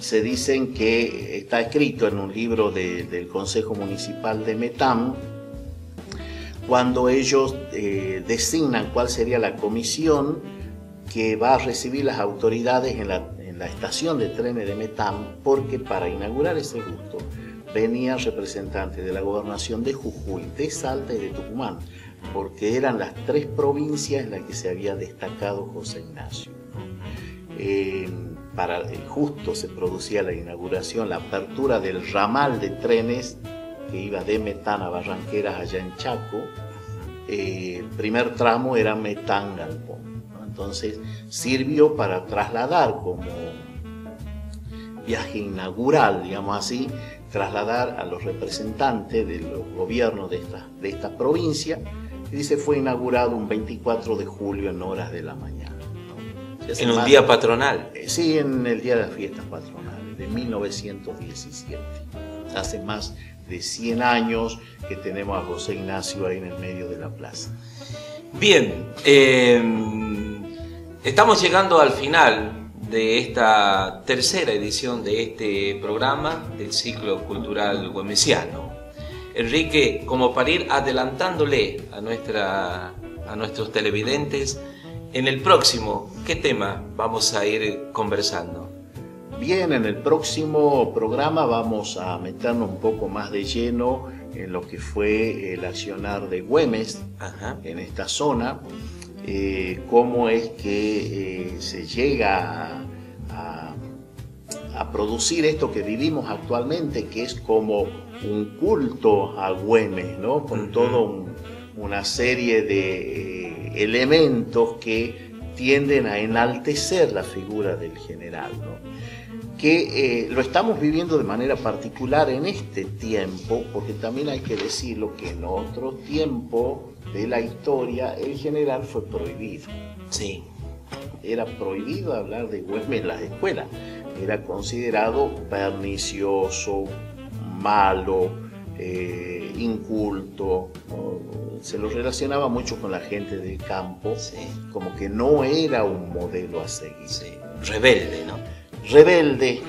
Se dicen que está escrito en un libro del Consejo Municipal de Metán, cuando ellos designan cuál sería la comisión que va a recibir las autoridades en la estación de trenes de Metán, porque para inaugurar ese busto venían representantes de la gobernación de Jujuy, de Salta y de Tucumán, porque eran las 3 provincias en las que se había destacado José Ignacio. Justo se producía la inauguración, la apertura del ramal de trenes que iba de Metán a Barranqueras allá en Chaco. El primer tramo era Metán-Galpón, ¿no? Entonces sirvió para trasladar como viaje inaugural, digamos así, trasladar a los representantes de los gobiernos de esta provincia, y se fue inaugurado un 24 de julio en horas de la mañana. ¿En un día patronal? Sí, en el día de las fiestas patronales, de 1917. Hace más de 100 años que tenemos a José Ignacio ahí en el medio de la plaza. Bien, estamos llegando al final de esta tercera edición de este programa del ciclo cultural güemesiano. Enrique, como para ir adelantándole a nuestros televidentes, en el próximo, ¿qué tema vamos a ir conversando? Bien, en el próximo programa vamos a meternos un poco más de lleno en lo que fue el accionar de Güemes en esta zona, cómo es que se llega a producir esto que vivimos actualmente, que es como un culto a Güemes, ¿no? Con todo una serie de elementos que tienden a enaltecer la figura del general, ¿no? Que lo estamos viviendo de manera particular en este tiempo, porque también hay que decirlo que en otro tiempo de la historia el general fue prohibido. Sí. Era prohibido hablar de Güemes en las escuelas, era considerado pernicioso, malo, inculto, ¿no? Se lo relacionaba mucho con la gente del campo, como que no era un modelo a seguir. Sí. Rebelde, ¿no? Rebelde,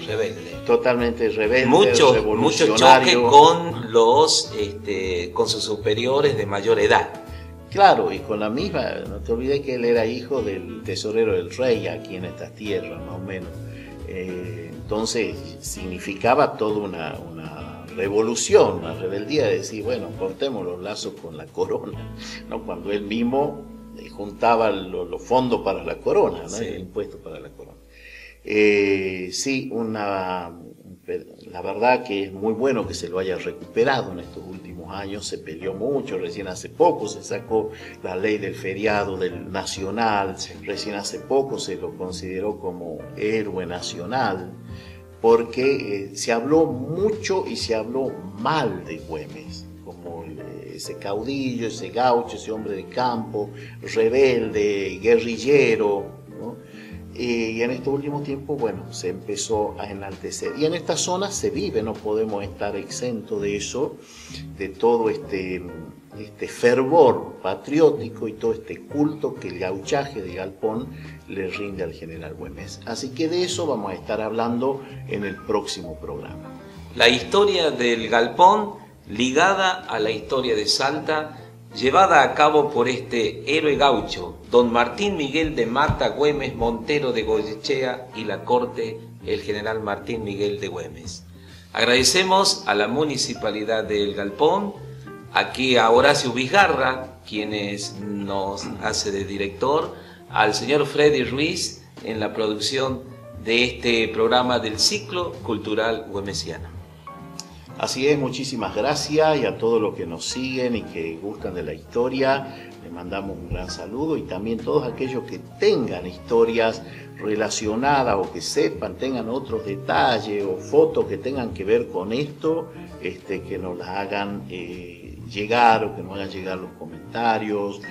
totalmente rebelde, mucho revolucionario. Choque con sus superiores de mayor edad. Claro, y con la misma, no te olvides que él era hijo del tesorero del rey aquí en estas tierras, más o menos. Entonces significaba toda una revolución, una rebeldía de decir, bueno, cortemos los lazos con la corona, ¿no? Cuando él mismo juntaba los fondos para la corona, ¿no? El impuesto para la corona. La verdad que es muy bueno que se lo haya recuperado en estos últimos años. Se peleó mucho, recién hace poco se sacó la ley del feriado del nacional, recién hace poco se lo consideró como héroe nacional, porque se habló mucho y se habló mal de Güemes, como ese caudillo, ese gaucho, ese hombre de campo, rebelde, guerrillero, ¿no? Y en estos últimos tiempos, bueno, se empezó a enaltecer. Y en esta zona se vive, no podemos estar exentos de eso, de todo este fervor patriótico y todo este culto que el gauchaje de Galpón le rinde al general Güemes. Así que de eso vamos a estar hablando en el próximo programa. La historia del Galpón ligada a la historia de Salta, llevada a cabo por este héroe gaucho, don Martín Miguel de Mata Güemes Montero de Goyechea, y la corte, el general Martín Miguel de Güemes. Agradecemos a la Municipalidad del Galpón, aquí a Horacio Vizgarra, quienes nos hace de director, al señor Freddy Ruiz en la producción de este programa del ciclo cultural güemesiano. Así es, muchísimas gracias, y a todos los que nos siguen y que gustan de la historia, le mandamos un gran saludo, y también todos aquellos que tengan historias relacionadas o que sepan, tengan otros detalles o fotos que tengan que ver con esto, que nos las hagan llegar, o que nos hagan llegar los comentarios,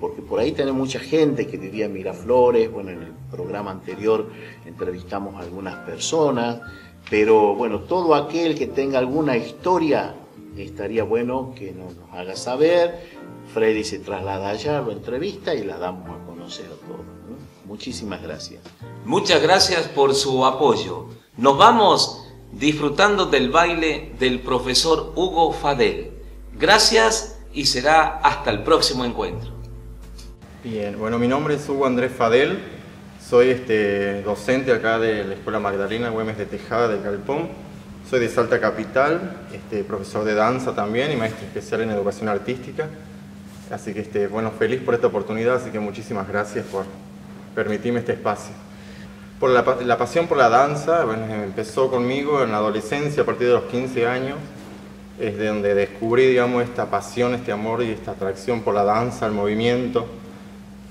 porque por ahí tenemos mucha gente que vivía en Miraflores. Bueno, en el programa anterior entrevistamos a algunas personas, pero bueno, todo aquel que tenga alguna historia, estaría bueno que nos haga saber. Freddy se traslada allá, lo entrevista y la damos a conocer a todos, ¿no? Muchísimas gracias. Muchas gracias por su apoyo. Nos vamos disfrutando del baile del profesor Hugo Fadel. Gracias y será hasta el próximo encuentro. Bien, bueno, mi nombre es Hugo Andrés Fadel, soy docente acá de la Escuela Magdalena Güemes de Tejada del Galpón, soy de Salta Capital, profesor de danza también y maestro especial en educación artística, así que bueno, feliz por esta oportunidad, así que muchísimas gracias por permitirme este espacio. Por la pasión por la danza, bueno, empezó conmigo en la adolescencia, a partir de los 15 años, es de donde descubrí, digamos, esta pasión, este amor y esta atracción por la danza, el movimiento,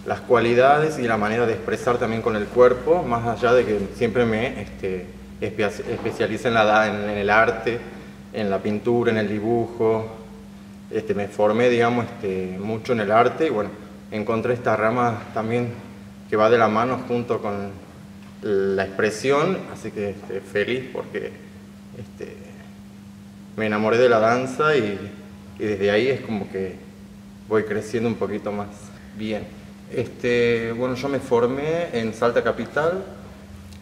las cualidades y la manera de expresar también con el cuerpo, más allá de que siempre me especialicé en el arte, en la pintura, en el dibujo. Me formé, digamos, mucho en el arte y bueno, encontré esta rama también que va de la mano junto con la expresión, así que feliz porque me enamoré de la danza y desde ahí es como que voy creciendo un poquito más bien. Bueno, yo me formé en Salta Capital,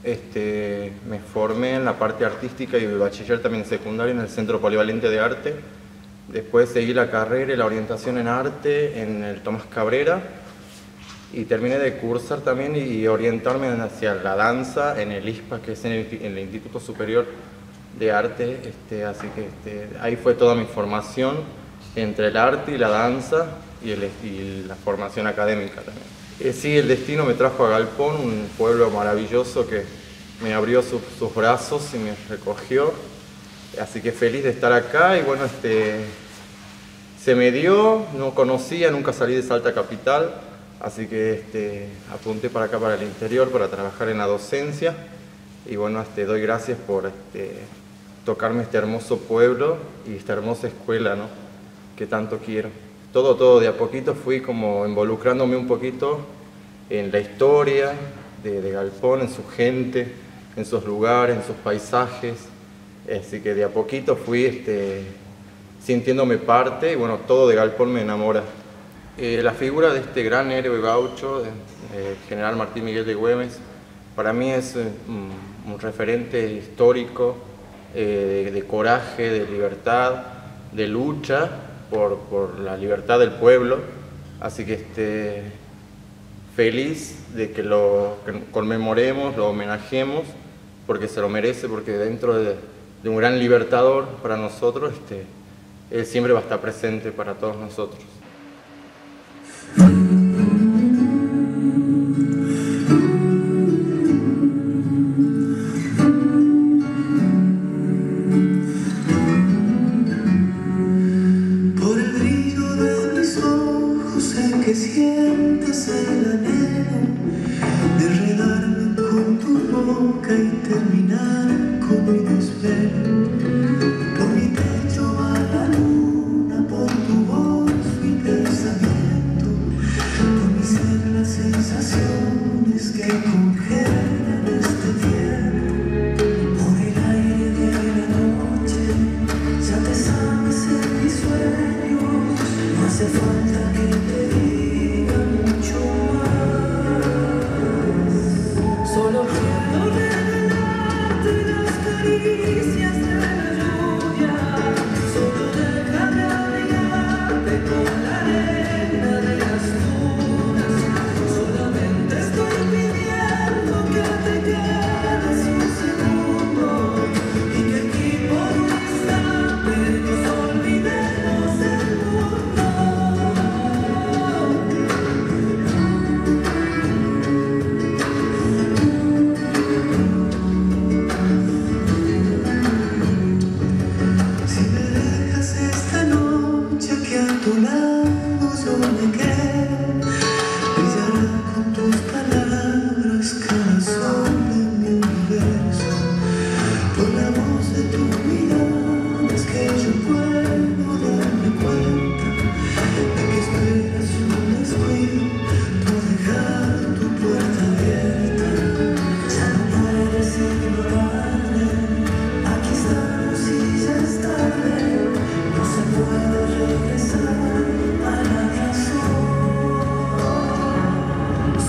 me formé en la parte artística y el bachiller también secundario en el Centro Polivalente de Arte. Después seguí la carrera y la orientación en arte en el Tomás Cabrera y terminé de cursar también y orientarme hacia la danza en el ISPA, que es en el Instituto Superior de Arte, así que ahí fue toda mi formación entre el arte y la danza y la formación académica también. Sí, el destino me trajo a Galpón, un pueblo maravilloso que me abrió sus brazos y me recogió, así que feliz de estar acá y bueno, se me dio, no conocía, nunca salí de Salta Capital, así que apunté para acá, para el interior, para trabajar en la docencia y bueno, doy gracias por tocarme este hermoso pueblo y esta hermosa escuela, ¿no?, que tanto quiero. Todo de a poquito fui como involucrándome un poquito en la historia de Galpón, en su gente, en sus lugares, en sus paisajes, así que de a poquito fui sintiéndome parte y bueno, todo de Galpón me enamora. La figura de este gran héroe gaucho, general Martín Miguel de Güemes, para mí es un referente histórico de coraje, de libertad, de lucha por la libertad del pueblo, así que feliz de que lo conmemoremos, lo homenajemos, porque se lo merece, porque dentro de un gran libertador para nosotros, él siempre va a estar presente para todos nosotros. Con la arena de las dunas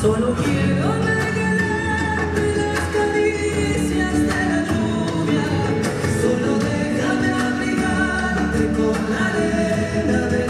Solo quiero regalarte las caricias de la lluvia. Solo déjame abrigarte con la arena de